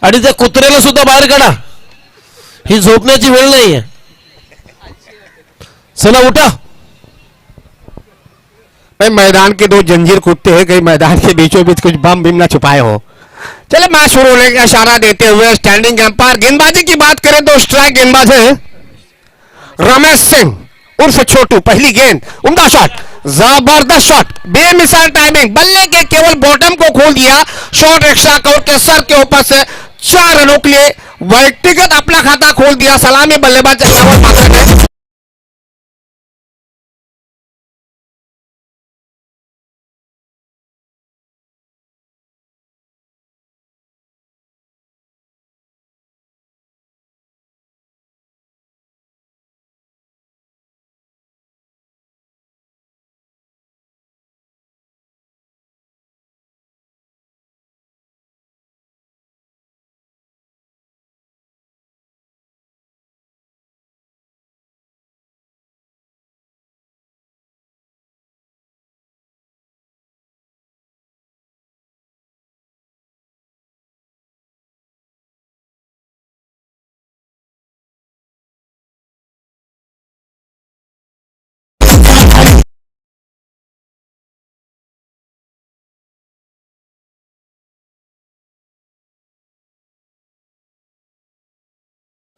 आणि त्या कुत्र्याला सुद्धा बाहेर काढा, ही झोपण्याची वेळ नाहीये. चला उठा. मैदान के दो जंजीर कुत्ते हैं, कहीं मैदान के बीचों बीच कुछ बम बिम ना छुपाए हो. चले मैच शुरू होने का इशारा देते हुए स्टैंडिंग एम्पायर. गेंदबाजी की बात करें तो स्ट्राइक गेंदबाज है रमेश सिंह उर्फ छोटू. पहली गेंद, उम्दा शॉट, जबरदस्त शॉट, बेमिसाल टाइमिंग, बल्ले के केवल बॉटम को खोल दिया. शॉट एक्स्ट्रा कवर के सर के ऊपर से 4 रनों के लिए व्यक्तिगत अपना खाता खोल दिया. सलामी बल्लेबाज नवल मात्रे ने.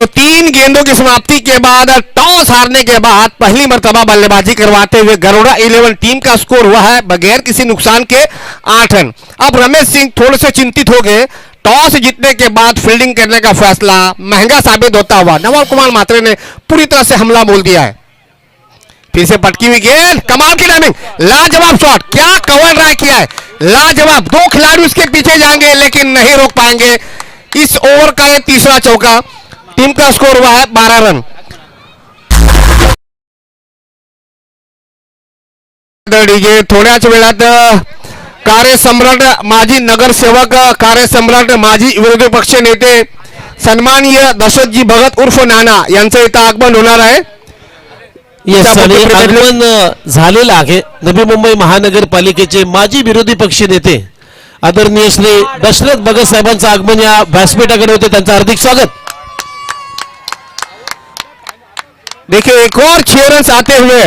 तो 3 गेंदों की समाप्ति के बाद टॉस हारने के बाद पहली मर्तबा बल्लेबाजी करवाते हुए गरुड़ा 11 टीम का स्कोर हुआ है बगैर किसी नुकसान के 8 रन. अब रमेश सिंह थोड़े से चिंतित हो गए. टॉस जीतने के बाद फील्डिंग करने का फैसला महंगा साबित होता हुआ नवल कुमार मात्रे ने पूरी तरह से हमला बोल दिया है. फिर से पटकी हुई गेंद, कमाल की टाइमिंग, लाजवाब शॉट, क्या कवर ड्राइव किया है, लाजवाब. 2 खिलाड़ी उसके पीछे जाएंगे लेकिन नहीं रोक पाएंगे. इस ओवर का ये तीसरा चौका. टीम का स्कोर हुआ है 12 रन. थोड्याच वेळात कार्यसम्राट माजी नगरसेवक, कार्यसम्राट माजी विरोधी पक्ष नेते सन्माननीय दशरथजी भगत उर्फ नाना यांचं इथं आगमन होणार आहे. आगमन झालेलं आहे. नवी मुंबई महानगरपालिकेचे माजी विरोधी पक्ष नेते आदरणीय श्री दशरथ भगत साहेबांचं आगमन या व्यासपीठाकडे होते. त्यांचं हार्दिक स्वागत. देखिए एक और 6 रन आते हुए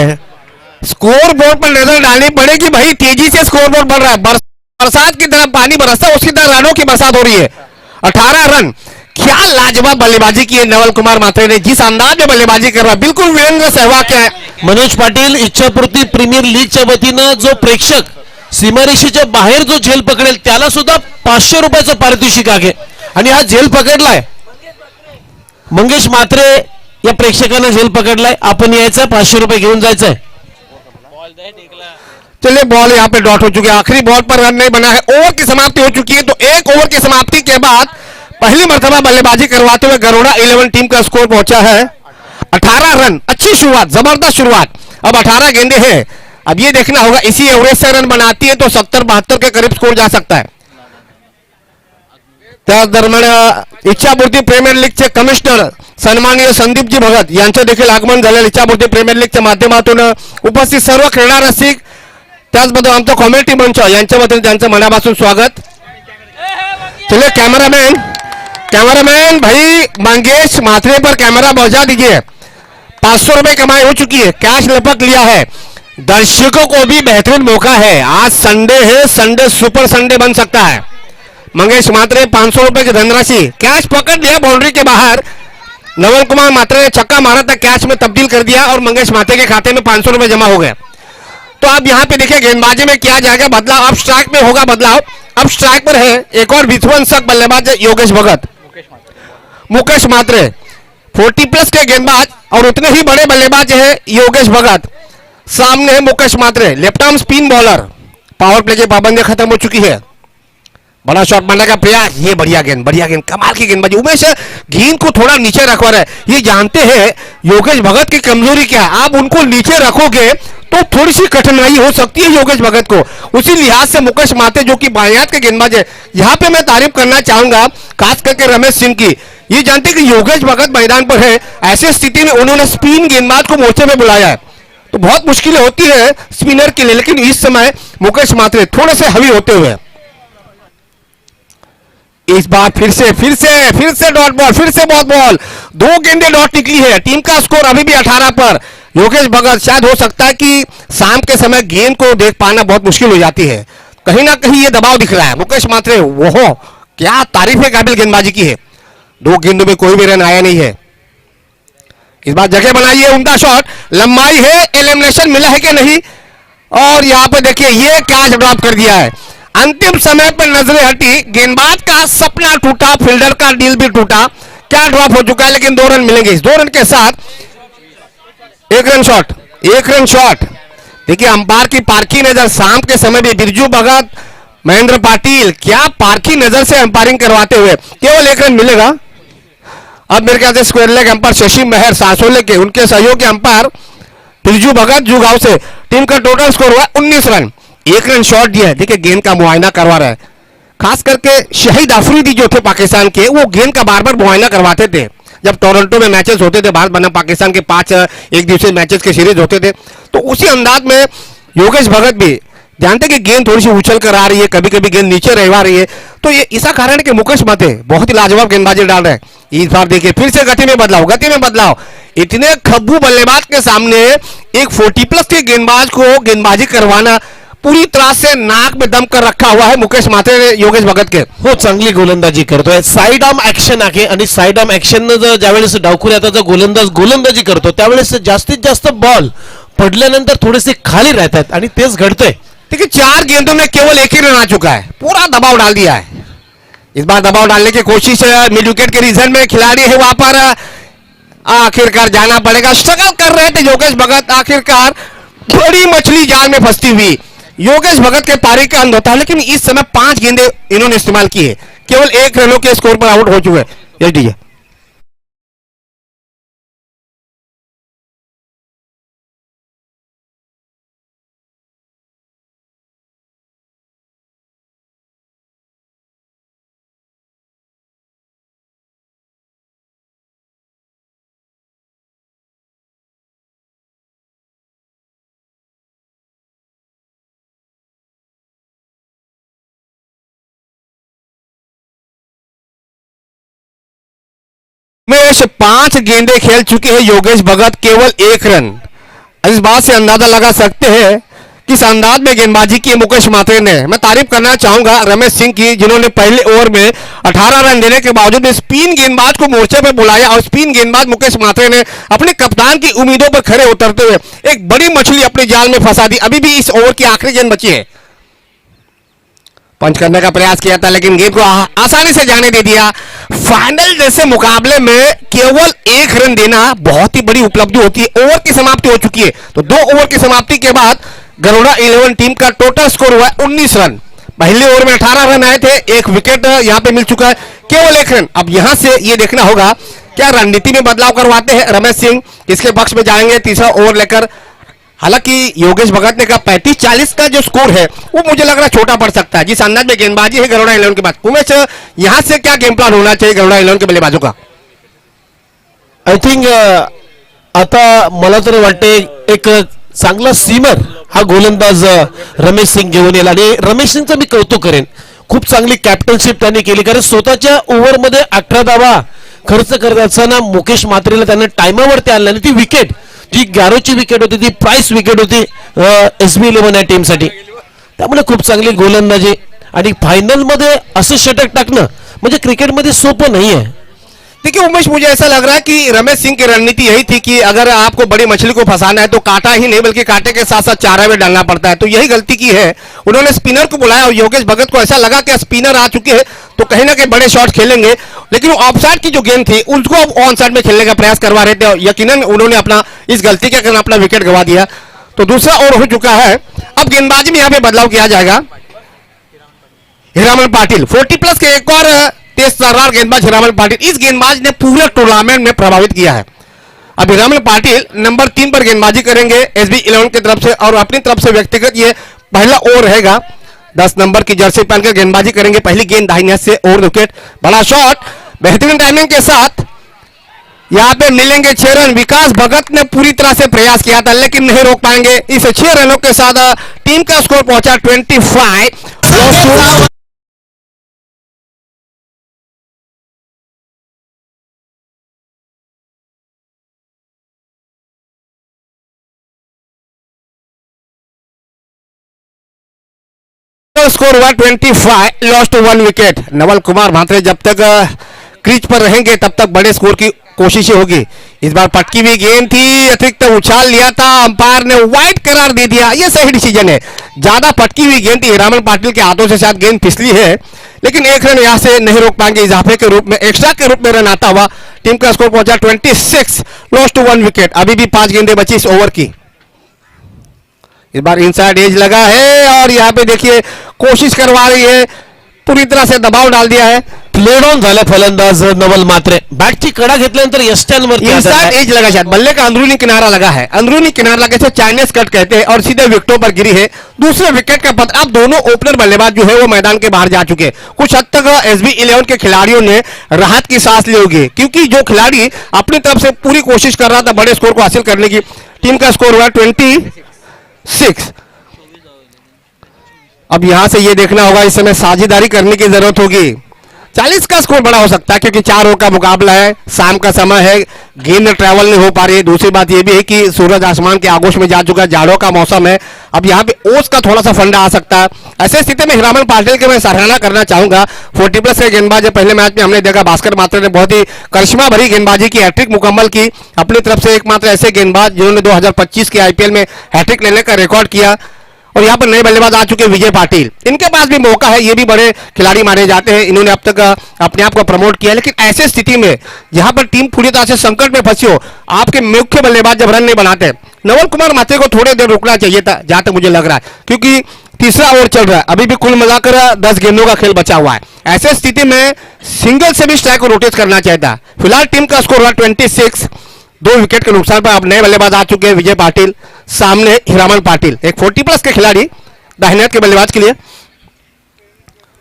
स्कोर बोर्ड पर नजर डालनी पड़ेगी. भाई तेजी से स्कोर बोर्ड बढ़ रहा है. बरसात की तरह पानी बरसता उसकी तरह रनों की बरसात हो रही है. 18 रन. क्या लाजवाब बल्लेबाजी की है नवल कुमार मात्रे ने. जिस अंदाज में बल्लेबाजी कर रहा है बिल्कुल वीरेंद्र सहवाग है. मनोज पाटील, इच्छापूर्ती प्रीमियर लीगच्या वतीनं जो प्रेक्षक सीमारेषेच्या बाहेर जो झेल पकडेल त्याला सुद्धा 500 रुपयाचं पारितोषिक आहे. आणि हा झेल पकडलाय मंगेश मात्रे या प्रेक्षकांना झेल पकडलाय. आपण यायचं 500 रुपये घेऊन जायचंय. चलिए बॉल यहाँ पे डॉट हो चुकी है. आखिरी बॉल पर रन नहीं बना है. ओवर की समाप्ति हो चुकी है. तो 1 ओवर की समाप्ति के बाद पहली मर्तबा बल्लेबाजी करवाते हुए गरुड़ा 11 टीम का स्कोर पहुंचा है 18 रन. अच्छी शुरुआत, जबरदस्त शुरुआत. अब 18 गेंदे हैं. अब ये देखना होगा इसी एवरेज से रन बनाती है तो 70-72 के करीब स्कोर जा सकता है. त्याच दरम्यान इच्छापूर्ती प्रीमियर लीगचे कमिशनर सन्माननीय संदीपजी भगत यांचं देखील आगमन झालेलं. इच्छापूर्ती प्रीमियर लीगच्या माध्यमातून उपस्थित सर्व क्रीडा रसिक त्याचबरोबर आमचा कॉमेडी मंच यांच्या वतीने त्यांचं मनापासून स्वागत. चलिए कैमरामैन भाई मंगेश मात्रे पर कैमरा पहुंचा दीजिए. 500 रुपए कमाई हो चुकी है, कैश लपक लिया है. दर्शकों को भी बेहतरीन मौका है. आज संडे है, संडे सुपर संडे बन सकता है. मंगेश मात्रे 500 रुपए की धनराशि कैश पकड़ लिया बाउंड्री के बाहर. नवल कुमार मात्रे ने छक्का मारा था, कैश में तब्दील कर दिया और मंगेश मात्रे के खाते में 500 रुपए जमा हो गए. तो अब यहाँ पे देखिए गेंदबाजी में किया जाएगा बदलाव. अब स्ट्राइक में होगा बदलाव. अब स्ट्राइक पर है एक और विध्वंसक बल्लेबाज योगेश भगत, मुकेश मात्रे 40+ के गेंदबाज और उतने ही बड़े बल्लेबाज है योगेश भगत. सामने है Mukesh Mhatre, left arm spin bowler. Power play की पाबंदी खत्म हो चुकी है. बड़ा शॉट मारने का प्रयास. ये बढ़िया गेंद, कमाल की गेंदबाजी. उमेश गेंद को थोड़ा नीचे रखवा रहे. ये जानते हैं योगेश भगत की कमजोरी क्या है. आप उनको नीचे रखोगे तो थोड़ी सी कठिनाई हो सकती है योगेश भगत को. उसी लिहाज से मुकेश मात्रे जो कि बायात के गेंदबाज है, यहाँ पे मैं तारीफ करना चाहूंगा खास करके रमेश सिंह की. ये जानते कि योगेश भगत मैदान पर है, ऐसे स्थिति में उन्होंने स्पिन गेंदबाज को मोर्चे में बुलाया है. तो बहुत मुश्किलें होती है स्पिनर के लिए. लेकिन इस समय मुकेश मात्रे थोड़े से हवी होते हुए इस बार फिर से डॉट बॉल, फिर से बहुत बॉल, 2 गेंदें डॉट निकली है। टीम का स्कोर अभी भी 18 पर। योगेश भगत, शायद हो सकता है कि शाम के समय गेंद को देख पाना बहुत मुश्किल हो जाती है, कहीं ना कहीं ये दबाव दिख रहा है। मुकेश मात्रे, वो क्या तारीफ है काबिल गेंदबाजी की है। 2 गेंदों में कोई भी रन आया नहीं है। इस बार जगह बनाई है, उमदा शॉट, लंबाई है, एलिमिनेशन मिला है कि नहीं। और यहां पर देखिए ये कैच ड्रॉप कर दिया है। अंतिम समय पर नजरें हटी, गेंदबाज का सपना टूटा, फील्डर का डील भी टूटा। क्या ड्रॉप हो चुका है, लेकिन 2 रन मिलेंगे। इस 2 रन के साथ 1 रन शॉट, 1 रन शॉट। देखिए अंपायर की पारखी नजर, शाम के समय भी बिरजू भगत, महेंद्र पाटिल, क्या पारखी नजर से अंपायरिंग करवाते हुए केवल 1 रन मिलेगा। अब मेरे ख्याल से स्क्वायर लेग अंपायर शशि मेहर सासोले के, उनके सहयोगी अंपायर बिरजू भगत जुगांव से टीम का टोटल स्कोर हुआ 19 रन। 1 रन शॉट दिया है। देखिए गेंद का मुआयना करवा रहा है, खास करके शहीद अफरीदी जो थे पाकिस्तान के, वो गेंद का बार बार मुआयना करवाते थे। जब टोरंटो में मैचेस होते थे, भारत बनाम पाकिस्तान के 5 एक दिवसीय मैचेस के सीरीज होते थे, तो उसी अंदाज में योगेश भगत भी जानते कि गेंद थोड़ी सी उछल कर आ रही है, कभी कभी गेंद नीचे रहवा रही है, तो ये इसका कारण है कि मुकेश माथे बहुत ही लाजवाब गेंदबाजी डाल रहे हैं। इस बार देखिए फिर से गति में बदलाव। इतने खब्बू बल्लेबाज के सामने एक 40+ के गेंदबाज को गेंदबाजी करवाना, पूरी तरह से नाक में दम कर रखा हुआ है मुकेश माथे ने योगेश भगत के। हो, चांगली गोलंदाजी करतोय, साइड आर्म ऍक्शन आहे आणि साइड आर्म ऍक्शन ज्यावेळेस डावखुऱ्याचा जो गोलंदाज गोलंदाजी करतो त्यावेळेस जास्तीत जास्त बॉल पडल्यानंतर थोडेसे खाली राहतात आणि तेच घडतंय। देखिए 4 गेंदों में केवल 1 ही रन आ चुका है, पूरा दबाव डाल दिया है। इस बार दबाव डालने की कोशिश मिड विकेट के रीजन में खिलाड़ी है वहां पर, आखिरकार जाना पड़ेगा। स्ट्रगल कर रहे थे योगेश भगत, आखिरकार बड़ी मछली जाल में फंसती हुई योगेश भगत के पारी का अंत होता है। लेकिन इस समय 5 गेंदे इन्होंने इस्तेमाल की है, केवल 1 रनों के स्कोर पर आउट हो चुके हैं। उमेश 5 गेंदे खेल चुके हैं योगेश भगत, केवल 1 रन। इस बात से अंदाजा लगा सकते हैं किस अंदाज में गेंदबाजी की मुकेश मात्रे ने। मैं तारीफ करना चाहूंगा रमेश सिंह की, जिन्होंने पहले ओवर में 18 रन देने के बावजूद स्पिन गेंदबाज को मोर्चे पर बुलाया और स्पिन गेंदबाज मुकेश मात्रे ने अपने कप्तान की उम्मीदों पर खरे उतरते हुए एक बड़ी मछली अपने जाल में फंसा दी। अभी भी इस ओवर की आखिरी गेंद बची है। पंच करने का प्रयास किया था लेकिन गेंद को आसानी से जाने दे दिया। फाइनल जैसे मुकाबले में केवल 1 रन देना बहुत ही बड़ी उपलब्धि होती है। ओवर की समाप्ति हो चुकी है, तो 2 ओवर की समाप्ति के बाद गरुड़ा 11 टीम का टोटल स्कोर हुआ 19 रन। पहले ओवर में 18 रन आए थे, 1 विकेट यहां पे मिल चुका है, केवल 1 रन। अब यहां से ये देखना होगा क्या रणनीति में बदलाव करवाते हैं रमेश सिंह, किसके पक्ष में जाएंगे तीसरा ओवर लेकर। हालांकि योगेश भगत ने कहा 35-40 का जो स्कोर है वो मुझे लग रहा है छोटा पड़ सकता है, जिस अंदाज में गेंदबाजी है गरुड़ा 11 के बाद। उमेश, यहां से क्या गेम प्लान होना चाहिए गरुड़ा 11 के बल्लेबाजों का? आय थिंक आता मला तर वाटते एक चांगला सीमर हा गोलंदाज रमेश सिंग घेऊन येईल आणि रमेश सिंगचं मी कौतुक करेन, खूप चांगली कॅप्टनशिप त्यांनी केली, कारण स्वतःच्या ओव्हरमध्ये 18 धावा खर्च करत असताना मुकेश मात्रेला त्यांनी टाइमावरती आणलं आणि ती विकेट जी गॅरोची विकेट होती ती प्राइस विकेट होती SB11 या टीमसाठी, त्यामुळे खूप चांगली गोलंदाजी आणि फायनल मध्ये असं षटक टाकणं म्हणजे क्रिकेटमध्ये सोपं नाही आहे। देखिए उमेश, मुझे ऐसा लग रहा है कि रमेश सिंह की रणनीति यही थी कि अगर आपको बड़ी मछली को फंसाना है तो कांटा ही नहीं बल्कि कांटे के साथ साथ चारा भी डालना पड़ता है, तो यही गलती की है। उन्होंने स्पिनर को बुलाया और योगेश भगत को ऐसा लगा कि स्पिनर आ चुके हैं तो कहीं ना कहीं बड़े शॉट खेलेंगे, लेकिन ऑफ साइड की जो गेंद थी उसको अब ऑन साइड में खेलने का प्रयास करवा रहे थे और यकीनन उन्होंने अपना इस गलती के कारण अपना विकेट गंवा दिया। तो दूसरा ओवर हो चुका है, अब गेंदबाजी में यहाँ पे बदलाव किया जाएगा। हीरामन पाटिल 40+ के एक और तेज तर्रार गेंदबाज हीरामन पाटिल, इस गेंदबाज ने पूरे टूर्नामेंट में प्रभावित किया है। अब हीरामन पाटिल नंबर 3 पर गेंदबाजी करेंगे SB11 की तरफ से और अपनी तरफ से व्यक्तिगत ये पहला ओवर रहेगा। 10 नंबर की जर्सी पहनकर गेंदबाजी करेंगे। पहली गेंद दाहिने हाथ से ओवर विकेट, बड़ा शॉट, बेहतरीन टाइमिंग के साथ यहां पे मिलेंगे 6 रन। विकास भगत ने पूरी तरह से प्रयास किया था लेकिन नहीं रोक पाएंगे। इस 6 रनों के साथ टीम का स्कोर पहुंचा 25। का स्कोर हुआ 25, लॉस्ट 1 विकेट। नवल कुमार म्हात्रे जब तक क्रीज पर रहेंगे तब तक बड़े स्कोर की कोशिशें होगी। इस बार पटकी हुई गेंद थी, अतिरिक्त उछाल लिया था, अंपायर ने वाइड करार दे दिया। यह सही डिसीजन है। ज्यादा पटकी हुई गेंद थी, हीरामन पाटिल के हाथों से शायद गेंद फिसली है, लेकिन एक रन यहां से नहीं रोक पाएंगे। इजाफे के रूप में, एक्स्ट्रा के रूप में रन आता हुआ टीम का स्कोर पहुंचा 26, लॉस्ट 1 विकेट। अभी भी 5 गेंदें बची इस ओवर की। इस बार इनसाइड एज लगा है और यहाँ पे देखिए कोशिश करवा रही है, पूरी तरह से दबाव डाल दिया है। प्लेड ऑन झाला फलंदाज नवल म्हात्रे, बॅटची कडा घेतल्यानंतर यष्ट्यांवरती इनसाइड एज लगा, शायद बल्ले का अंदरूनी किनारा लगा है। अंदरूनी किनारा लगे से चाइनीज कट कहते हैं और सीधे विकेटों पर गिरी है। दूसरे विकेट का पद। अब दोनों ओपनर बल्लेबाज जो है वो मैदान के बाहर जा चुके हैं। कुछ हद तक SB11 के खिलाड़ियों ने राहत की सांस ली होगी, क्योंकि जो खिलाड़ी अपनी तरफ से पूरी कोशिश कर रहा था बड़े स्कोर को हासिल करने की। टीम का स्कोर हुआ 26। अब यहां से ये देखना होगा, इस समय साझेदारी करने की जरूरत होगी। 40 का स्कोर बड़ा हो सकता है, क्योंकि 4 ओवर का मुकाबला है, शाम का समय है, गेंद ट्रैवल नहीं हो पा रही है। दूसरी बात यह भी है कि सूरज आसमान के आगोश में जा चुका है, जाड़ों का मौसम है। अब यहाँ पे ओस का थोड़ा सा फंडा आ सकता है। ऐसे स्थिति में हीरामन पाटिल के मैं सराहना करना चाहूंगा। 40+ के गेंदबाज है। पहले मैच में हमने देखा भास्कर म्हात्रे ने बहुत ही करिश्मा भरी गेंदबाजी की, हैट्रिक मुकम्मल की। अपनी तरफ से एकमात्र ऐसे गेंदबाज जिन्होंने 2025 के IPL में हैट्रिक लेने का रिकॉर्ड किया। और यहाँ पर नए बल्लेबाज आ चुके विजय पाटिल, इनके पास भी मौका है। ये भी बड़े खिलाड़ी माने जाते हैं, इन्होंने अब तक अपने आप को प्रमोट किया। लेकिन ऐसे स्थिति में जहां पर टीम पूरी तरह से संकट में फंसी हो, आपके मुख्य बल्लेबाज जब रन नहीं बनाते, नवल कुमार म्हात्रे को थोड़ी देर रुकना चाहिए था, जहां तक मुझे लग रहा है, क्योंकि तीसरा ओवर चल रहा है। अभी भी कुल मिलाकर 10 गेंदों का खेल बचा हुआ है। ऐसे स्थिति में सिंगल से भी स्ट्राइक को रोटेट करना चाहिए था। फिलहाल टीम का स्कोर हुआ 26, 2 विकेट के नुकसान पर। अब नए बल्लेबाज आ चुके हैं, विजय पाटिल, सामने हीरामन पाटिल, एक 40+ के खिलाड़ी दाहिने हाथ के बल्लेबाज के लिए।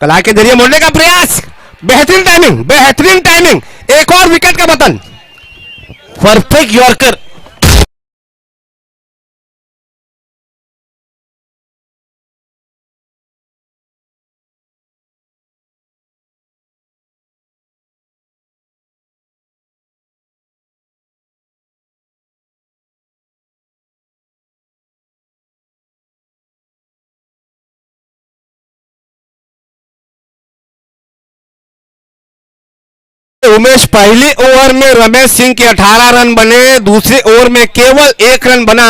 कला के जरिए मोड़ने का प्रयास, बेहतरीन टाइमिंग, बेहतरीन टाइमिंग, एक और विकेट का पतन, परफेक्ट यॉर्कर। उमेश, पहले ओवर में रमेश सिंह के 18 रन बने, दूसरे ओवर में केवल 1 रन बना।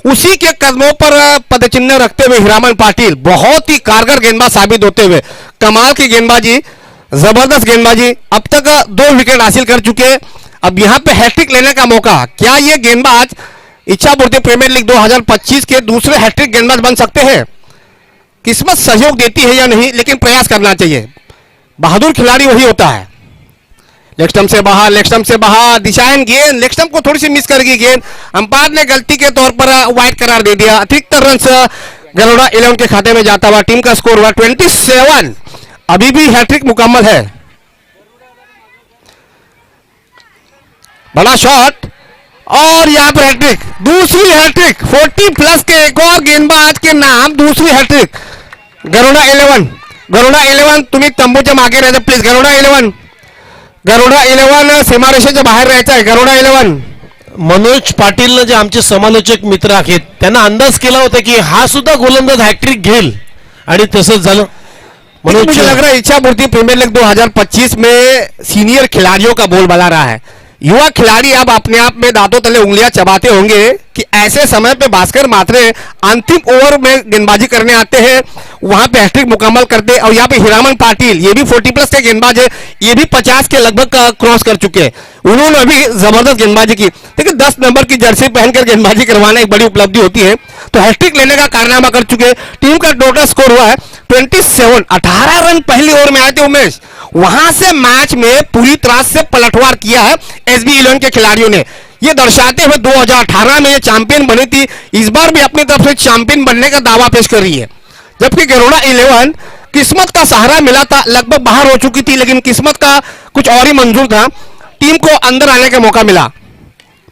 उसी के कदमों पर पदचिन्ह रखते हुए हीरामन पाटिल बहुत ही कारगर गेंदबाज साबित होते हुए, कमाल की गेंदबाजी, जबरदस्त गेंदबाजी, अब तक 2 विकेट हासिल कर चुके। अब यहां पे हैट्रिक लेने का मौका। क्या ये गेंदबाज इच्छापूर्ति प्रीमियर लीग 2025 के दूसरे हैट्रिक गेंदबाज बन सकते हैं? किस्मत सहयोग देती है या नहीं, लेकिन प्रयास करना चाहिए। बहादुर खिलाड़ी वही होता है। लेग स्टंप से बाहर, लेग स्टंप से बाहर, दिशाएं गेंद, लेग स्टंप को थोड़ी सी मिस कर गई गेंद। अंपायर ने गलती के तौर पर वाइड करार दे दिया। अतिरिक्त रन गरुड़ा 11 के खाते में जाता हुआ। टीम का स्कोर हुआ 27। अभी भी हैट्रिक मुकम्मल है। बड़ा शॉट और यहां पर हैट्रिक, दूसरी हैट्रिक, 40+ के एक और गेंदबाज के नाम दूसरी हैट्रिक। गरुड़ा 11, गरुड़ा 11 तुम्ही तंबूच्या मागे राहायचं प्लीज। गरुड़ा 11, गरुड़ा 11 सीमारेषेच्या बाहेर राहायचं आहे। गरुड़ा 11 मनोज पाटील जे आमचे समालोचक मित्र आहेत त्यांना अंदाज केला होता की हा सुद्धा गोलंदाज हॅट्रिक घेईल आणि तसंच झालं। मनोज, मुझे लग रहा है इच्छापूर्ति प्रीमियर लीग 2025 में सीनियर खिलाड़ियों का बोलबाला रहा है। युवा खिलाड़ी अब अपने आप में दांतों तले उंगलियां चबाते होंगे कि ऐसे समय पे भास्कर म्हात्रे अंतिम ओवर में गेंदबाजी करने आते हैं, वहां पे हैट्रिक मुकम्मल करते। और यहाँ पे हीरामन पाटिल, ये भी 40+ के गेंदबाज है, ये भी 50 के लगभग क्रॉस कर चुके हैं। उन्होंने अभी जबरदस्त गेंदबाजी की। देखिए 10 नंबर की जर्सी पहनकर गेंदबाजी करवाना एक बड़ी उपलब्धि होती है। तो हैट्रिक लेने का कारनामा कर चुके। टीम का टोटल स्कोर हुआ है 27। 18 रन पहली ओवर में आए थे उमेश, वहां से मैच में पूरी तरह से पलटवार किया है SB11 के खिलाड़ियों ने। ये दर्शाते हुए 2018 में चैंपियन बनी थी, इस बार भी अपनी तरफ से चैंपियन बनने का दावा पेश कर रही है। जबकि गरुड़ा 11 किस्मत का सहारा मिला था, लगभग बाहर हो चुकी थी, लेकिन किस्मत का कुछ और ही मंजूर था। टीम को अंदर आने का मौका मिला,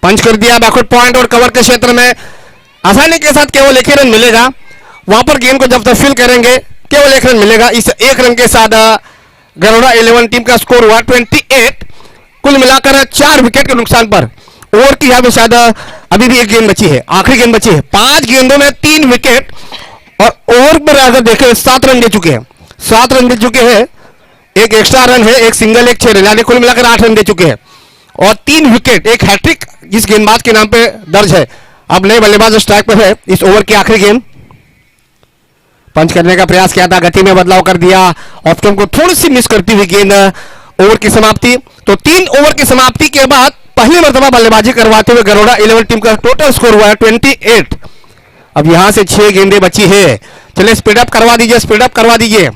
पंच कर दिया बैकवर्ड पॉइंट और कवर के क्षेत्र में आसानी के साथ केवल 1 रन मिलेगा। वहां पर गेंद को जब तफसील करेंगे केवल 1 रन मिलेगा। इस 1 रन के साथ गरुड़ा 11 टीम का स्कोर हुआ 28। कुल मिलाकर 4 विकेट के नुकसान पर। ओवर की यहां पे शायद अभी भी एक गेंद बची है, आखिरी गेंद बची है। 5 गेंदों में 3 विकेट, और ओवर पर अगर देखें 7 रन दे चुके हैं, 7 रन दे चुके हैं, एक एक्स्ट्रा रन है, एक सिंगल, एक 6 रन, यानी कुल मिलाकर 8 रन दे चुके हैं और 3 विकेट, एक हैट्रिक इस गेंदबाज के नाम पे दर्ज है। अब नए बल्लेबाज स्ट्राइक पर है। इस ओवर की आखिरी गेंद पंच करने का प्रयास किया था, गति में बदलाव कर दिया, ऑप्शन को थोड़ी सी मिस करती हुई गेंद, ओवर की समाप्ति। तो 3 ओवर की समाप्ति के बाद पहली मर्तबा बल्लेबाजी करवाते हुए गरोड़ा 11 टीम का टोटल स्कोर हुआ है 28। अब यहां से 6 गेंदें बची है। चलिए स्पीड अप करवा दीजिए, स्पीड अप करवा दीजिए,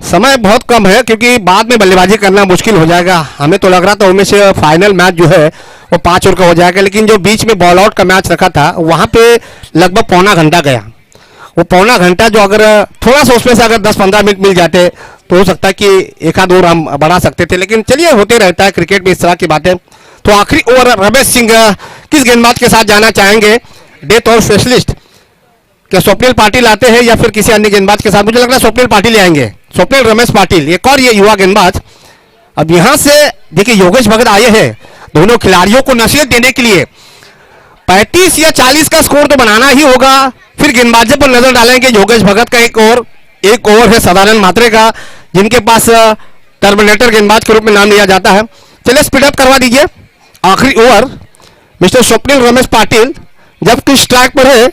समय बहुत कम है क्योंकि बाद में बल्लेबाजी करना मुश्किल हो जाएगा। हमें तो लग रहा था उनमें से फाइनल मैच जो है वो 5 ओवर का हो जाएगा, लेकिन जो बीच में बॉल आउट का मैच रखा था वहां पे लगभग पौना घंटा गया। वो पौना घंटा जो अगर थोड़ा सा उसमें से अगर 10-15 मिनट मिल जाते तो हो सकता है कि एक आध ओवर हम बढ़ा सकते थे, लेकिन चलिए होते रहता है क्रिकेट में इस तरह की बातें। तो आखिरी ओवर रमेश सिंह किस गेंदबाज के साथ जाना चाहेंगे? डेथ और स्पेशलिस्ट, क्या स्वप्निल पाटिल आते हैं या फिर किसी अन्य गेंदबाज के साथ? मुझे लग रहा है स्वप्निल पाटिल आएंगे, स्वप्निल रमेश पाटिल, एक और ये युवा गेंदबाज। अब यहां से देखिए योगेश भगत आए हैं दोनों खिलाड़ियों को नसीहत देने के लिए। 35 या 40 का स्कोर तो बनाना ही होगा। फिर गेंदबाजी पर नजर डालेंगे। योगेश भगत का एक ओवर है सदानंद मात्रे का, जिनके पास टर्मिनेटर गेंदबाज के रूप में नाम लिया जाता है। चलिए स्पीड अप करवा दीजिए। आखिरी ओवर मिस्टर स्वप्निल रमेश पाटिल, जबकि स्ट्राइक पर है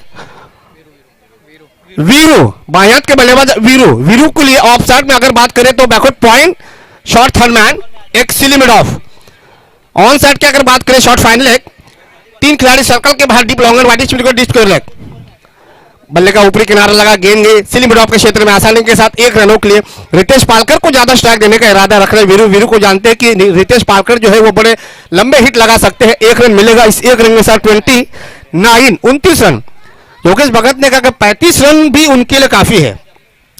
वीरू, बायात के बल्लेबाज वीरू के लिए ऑफ साइड में अगर बात करें तो backward point, short third man, एक सिली मिड ऑफ। ऑन साइड की अगर बात करें शॉर्ट फाइनल लेग, 3 खिलाड़ी सर्कल के बाहर डीप लॉन्गर वाइड स्पीड को डिस्क लेग, बल्ले का ऊपरी किनारा लगा, गेंद गई सिली मिड ऑफ के क्षेत्र में आसानी के साथ 1 रनों के लिए। रितेश पालकर को ज्यादा स्ट्राइक देने का इरादा रख रहे हैं वीरू को जानते हैं कि रितेश पालकर जो है वो बड़े लंबे हिट लगा सकते हैं। 1 रन मिलेगा इस 1 रन में साथ 29 रन। योगेश भगत ने कहा कि 35 रन भी उनके लिए काफी है,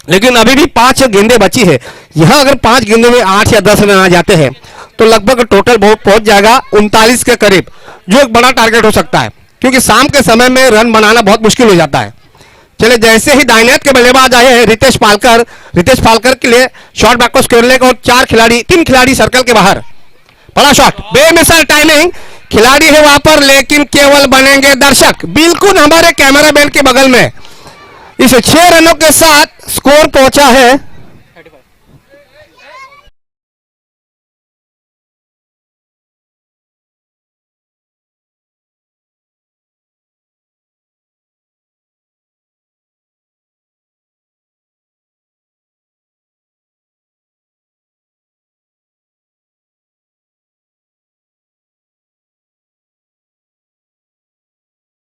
लेकिन अभी भी 5 गेंदें बची है। यहां अगर 5 गेंदों में 8 या 10 रन आ जाते हैं तो लगभग टोटल बहुत पहुंच जाएगा 39 के करीब, जो एक बड़ा टारगेट हो सकता है क्योंकि शाम के समय में रन बनाना बहुत मुश्किल हो जाता है। चले जैसे ही दाइनेट के बल्लेबाज आए हैं रितेश पालकर के लिए शॉर्ट बैक को स्क्वायर लेग और 3 खिलाड़ी सर्कल के बाहर। बड़ा शॉट, बेमिसाल टाइमिंग, खिलाड़ी है वहां पर लेकिन केवल बनेंगे दर्शक, बिल्कुल हमारे कैमरा मैन के बगल में। इस 6 रनों के साथ स्कोर पहुंचा है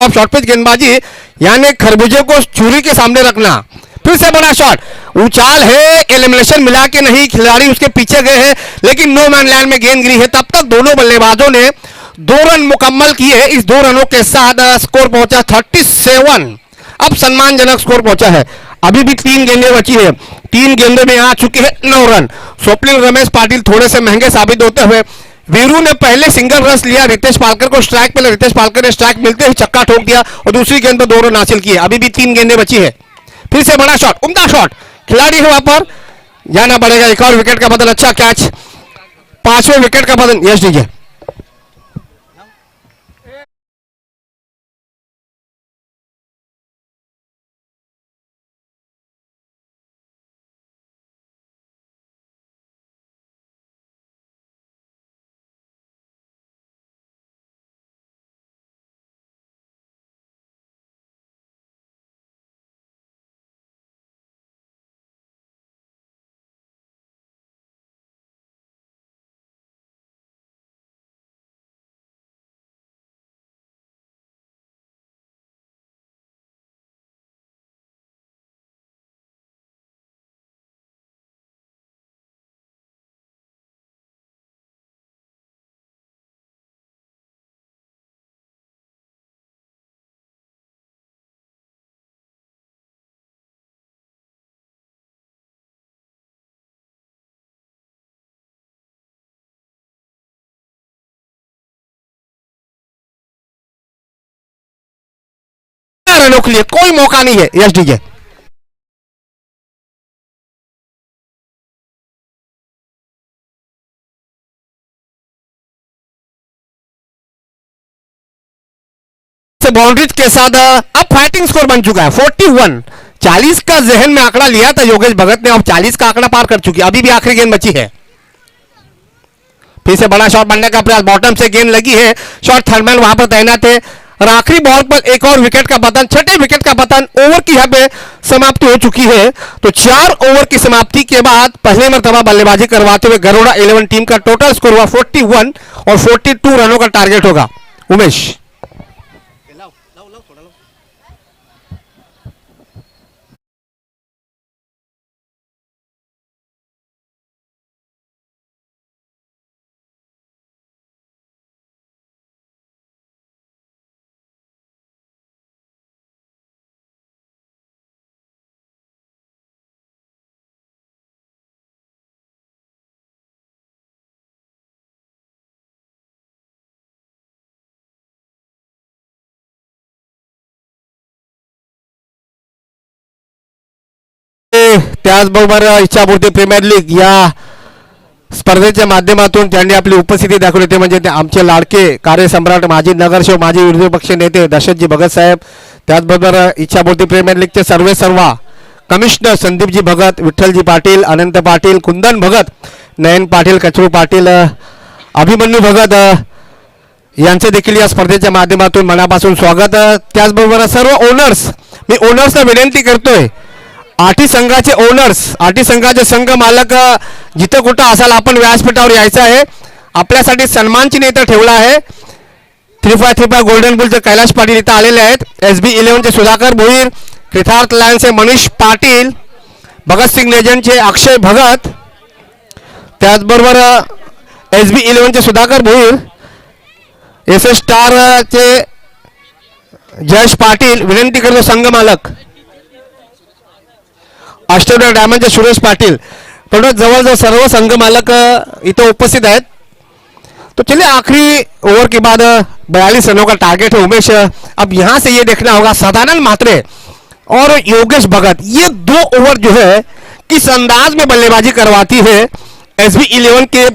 35। शॉर्ट पिच गेंदबाजी यानी खरबूजे को चूरी के सामने रखना। फिर से बड़ा शॉट, उछाल है, एलिमिनेशन मिला के नहीं, खिलाड़ी उसके पीछे गए हैं लेकिन नो मैन लैंड में गेंद गिरी है। तब तक दोनों बल्लेबाजों ने 2 रन मुकम्मल किए। इस 2 रनों के साथ स्कोर पहुंचा 37। अब सम्मानजनक स्कोर पहुंचा है। अभी भी 3 गेंदें बची है, 3 गेंदों में आ चुके हैं 9 रन। स्वप्निल रमेश पाटिल थोड़े से महंगे साबित होते हुए, वीरू ने पहले सिंगल रन लिया रितेश पालकर को स्ट्राइक पे, रितेश पालकर ने स्ट्राइक मिलते ही छक्का ठोक दिया और दूसरी गेंद पर 2 रन हासिल किए। अभी भी 3 गेंदें बची है। फिर से बड़ा शॉट, उम्दा शॉट, खिलाड़ी है वहां पर, जाना पड़ेगा। एक और विकेट का बदल, अच्छा कैच, 5वें विकेट का बदल। यस डीजे रनों के लिए कोई मौका नहीं है। यस डीजे बाउंड्रीज के साथ अब फाइटिंग स्कोर बन चुका है 41। 40 का जहन में आंकड़ा लिया था योगेश भगत ने, अब 40 का आंकड़ा पार कर चुकी है। अभी भी आखिरी गेंद बची है। फिर से बड़ा शॉट बनने का प्रयास, बॉटम से गेंद लगी है, शॉट थर्डमैन वहां पर तैनात है और आखिरी बॉल पर एक और विकेट का पतन, छठे विकेट का पतन। ओवर की यहाँ पे समाप्ति हो चुकी है। तो 4 ओवर की समाप्ति के बाद पहले मरतबा बल्लेबाजी करवाते हुए गरुड़ा 11 टीम का टोटल स्कोर हुआ 41 और 42 रनों का टारगेट होगा। उमेश त्याचबरोबर इच्छापूर्ती प्रीमियर लीग या स्पर्धेच्या माध्यमातून त्यांनी आपली उपस्थिती दाखवली ते म्हणजे ते आमचे लाडके कार्यसम्राट माजी नगरसेवक माजी विरोधी पक्ष नेते दशरथजी भगत साहेब, त्याचबरोबर इच्छापूर्ती प्रीमियर लीगचे सर्वेसर्वा कमिशनर संदीपजी भगत, विठ्ठलजी पाटील, अनंत पाटील, कुंदन भगत, नयन पाटील, कचरू पाटील, अभिमन्यू भगत यांचे देखील या स्पर्धेच्या माध्यमातून मनापासून स्वागत। त्याचबरोबर सर्व ओनर्स, मी ओनर्सला विनंती करतोय, आठी संघाचे ओनर्स, आठी संघाचे संघ मालक जिथं कुठं असाल आपण व्यासपीठावर यायचं आहे। आपल्यासाठी सन्मान चिन्ह इथं ठेवला आहे। 3535 गोल्डन बुलचे कैलाश पाटील इथं आलेले आहेत। SB11 चे सुधाकर भोईर, कृतार्थ लायन्सचे मनीष पाटील, भगत सिंग लेजंडचे अक्षय भगत, त्याचबरोबर SB11 चे सुधाकर भोईर, SS स्टार चे जयेश पाटील, विनंती करतो संघ मालक, ऑस्ट्रेलिया डायमंडचे सुरेश पाटील, थोडं जवळजवळ सर्व संघ मालक इथं उपस्थित आहेत। तो चलिए आखिरी ओवर के बाद 42 रनों का टारगेट है उमेश। अब यहां से ये देखना होगा सदानंद मात्रे और योगेश भगत, ये 2 ओवर जो है किस अंदाज में बल्लेबाजी करवाती है SB11 के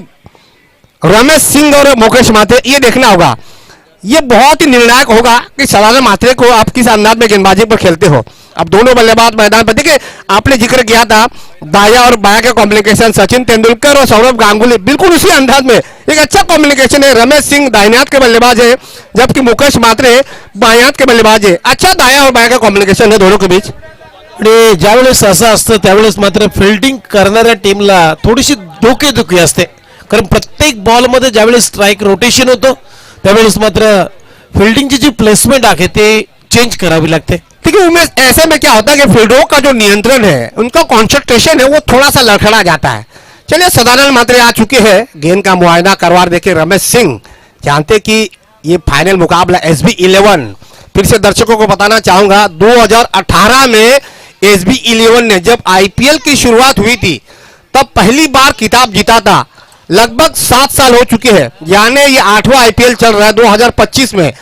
रमेश सिंह और मुकेश मात्रे, ये देखना होगा। ये बहुत ही निर्णायक होगा कि सदानंद मात्रे को आप किस अंदाज में गेंदबाजी पर खेलते हो। अब दोनों बल्लेबाज मैदान पर, देखिए आपने जिक्र किया था दाया और बाया का कॉम्बिनेशन, सचिन तेंदुलकर और सौरभ गांगुली, बिल्कुल उसी अंदाज में एक अच्छा कॉम्बिनेशन है। रमेश सिंह दाहिने हाथ के बल्लेबाज है जबकि मुकेश मात्रे बाएं हाथ के बल्लेबाज है। अच्छा दाया और बाया का कॉम्बिनेशन है दोनों के बीच। आणि ज्यावेळेस असं असतं त्यावेळेस मात्र फिल्डिंग करणाऱ्या टीमला थोडीशी डोकेदुखी असते, कारण प्रत्येक बॉलमध्ये ज्यावेळेस स्ट्राईक रोटेशन होतं त्यावेळेस मात्र फिल्डिंगची जी प्लेसमेंट आहे ते चेंज करावी लागते। ठीक है उमेश, ऐसे में क्या होता है कि फील्डरों का जो नियंत्रण है, उनका कॉन्सेंट्रेशन है, वो थोड़ा सा लड़खड़ा जाता है। चलिए सदानंद मात्रे आ चुके हैं, गेंद का मुआयना करवा देखे रमेश सिंह। जानते कि ये फाइनल मुकाबला SB11, फिर से दर्शकों को बताना चाहूंगा 2018 में SB11 ने जब IPL की शुरुआत हुई थी तब पहली बार खिताब जीता था। लगभग 7 साल हो चुके हैं, यानी ये 8वां IPL चल रहा है। 2025 में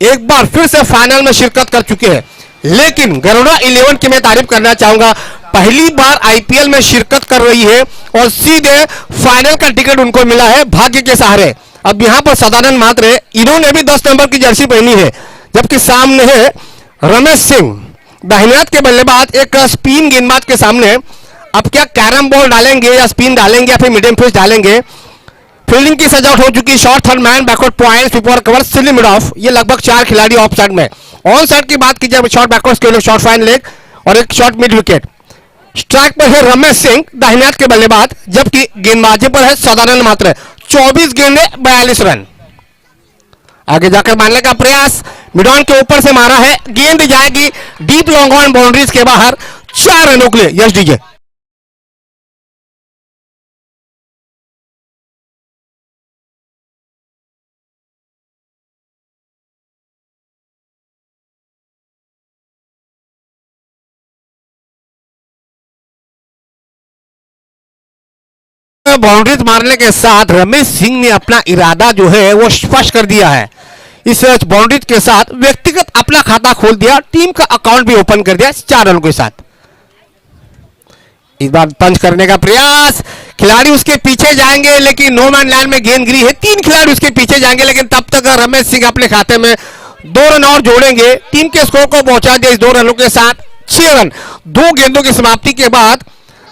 एक बार फिर से फाइनल में शिरकत कर चुके हैं। लेकिन गरुड़ा 11 की मैं तारीफ करना चाहूंगा, पहली बार IPL में शिरकत कर रही है और सीधे फाइनल का टिकट उनको मिला है भाग्य के सहारे। अब यहां पर सदानंद मात्रे, इन्होंने भी 10 नंबर की जर्सी पहनी है, जबकि सामने है रमेश सिंह, दाहिने हाथ के बल्लेबाज, एक स्पिन गेंदबाज के सामने। अब क्या कैरम बॉल डालेंगे या स्पिन डालेंगे या फिर मीडियम पिच डालेंगे। फील्डिंग की सजावट हो चुकी, short third man, backward point, sweeper cover, silly mid of. ये लगभग 4 खिलाड़ी ऑफ साइड में। ऑन साइड की बात की जाए, शॉर्ट बैकवर्ड के लिए शॉर्ट फाइन लेग और एक शॉर्ट मिड विकेट। स्ट्राइक पर है रमेश सिंह, दाहिने हाथ के बल्लेबाज, जबकि गेंदबाजी पर है सदानंद मात्रे। 24 गेंदे 42 रन। आगे जाकर मारने का प्रयास, मिड ऑन के ऊपर से मारा है, गेंद जाएगी डीप लॉन्ग ऑन बाउंड्रीज के बाहर। 4 रनों के लिए यश डीजे। बाउंड्रीज मारने के साथ रमेश सिंह ने अपना इरादा जो है वो स्पष्ट कर दिया है। इस बाउंड्रीज के साथ व्यक्तिगत अपना खाता खोल दिया, टीम का अकाउंट भी ओपन कर दिया 4 रनों के साथ। इस बार पंच करने का प्रयास, खिलाड़ी उसके पीछे जाएंगे लेकिन नो मैन लैंड में गेंद गिरी है। 3 खिलाड़ी उसके पीछे जाएंगे लेकिन तब तक रमेश सिंह अपने खाते में 2 रन और जोड़ेंगे, टीम के स्कोर को पहुंचा दिया इस 2 रनों के साथ 6 रन। 2 गेंदों की समाप्ति के बाद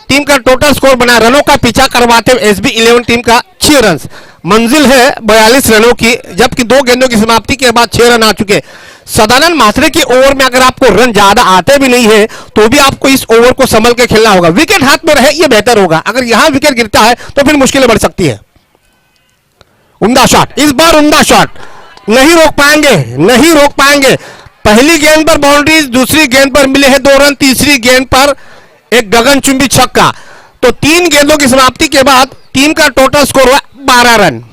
टीम का टोटल स्कोर बना, रनों का पीछा करवाते हुए SB11 टीम का 6 रन। मंजिल है 42 रनों की, जबकि 2 गेंदों की समाप्ति के बाद 6 रन आ चुके। सदानंद मात्रे के ओवर में अगर आपको रन ज्यादा आते भी नहीं है तो भी आपको इस ओवर को संभल के खेलना होगा। विकेट हाथ में रहे ये बेहतर होगा, अगर यहां विकेट गिरता है तो फिर मुश्किलें बढ़ सकती है। उम्दा शॉट, इस बार उम्दा शॉट, नहीं रोक पाएंगे, नहीं रोक पाएंगे। पहली गेंद पर बाउंड्री, दूसरी गेंद पर मिले हैं 2 रन, तीसरी गेंद पर एक गगनचुंबी छक्का। तो 3 गेंदों की समाप्ति के बाद टीम का टोटल स्कोर हुआ 12 रन।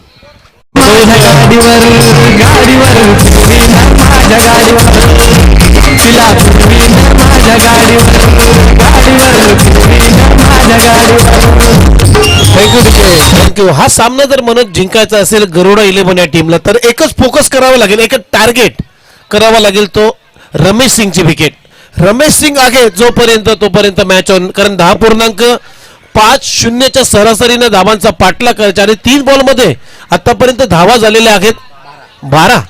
थँक्यू. हा सामना जर मनोज जिंकायचा असेल गरुडा 11 या टीमला तर एकच फोकस करावा लागेल, एकच टार्गेट करावा लागेल, तो रमेश सिंगची विकेट. रमेश सिंग आहे जोपर्यंत तोपर्यंत मॅच ऑन, कारण 10.50च्या सरासरीने धावांचा पाठलाग करायचा आणि 3 बॉलमध्ये आतापर्यंत धावा झालेल्या आहेत 12.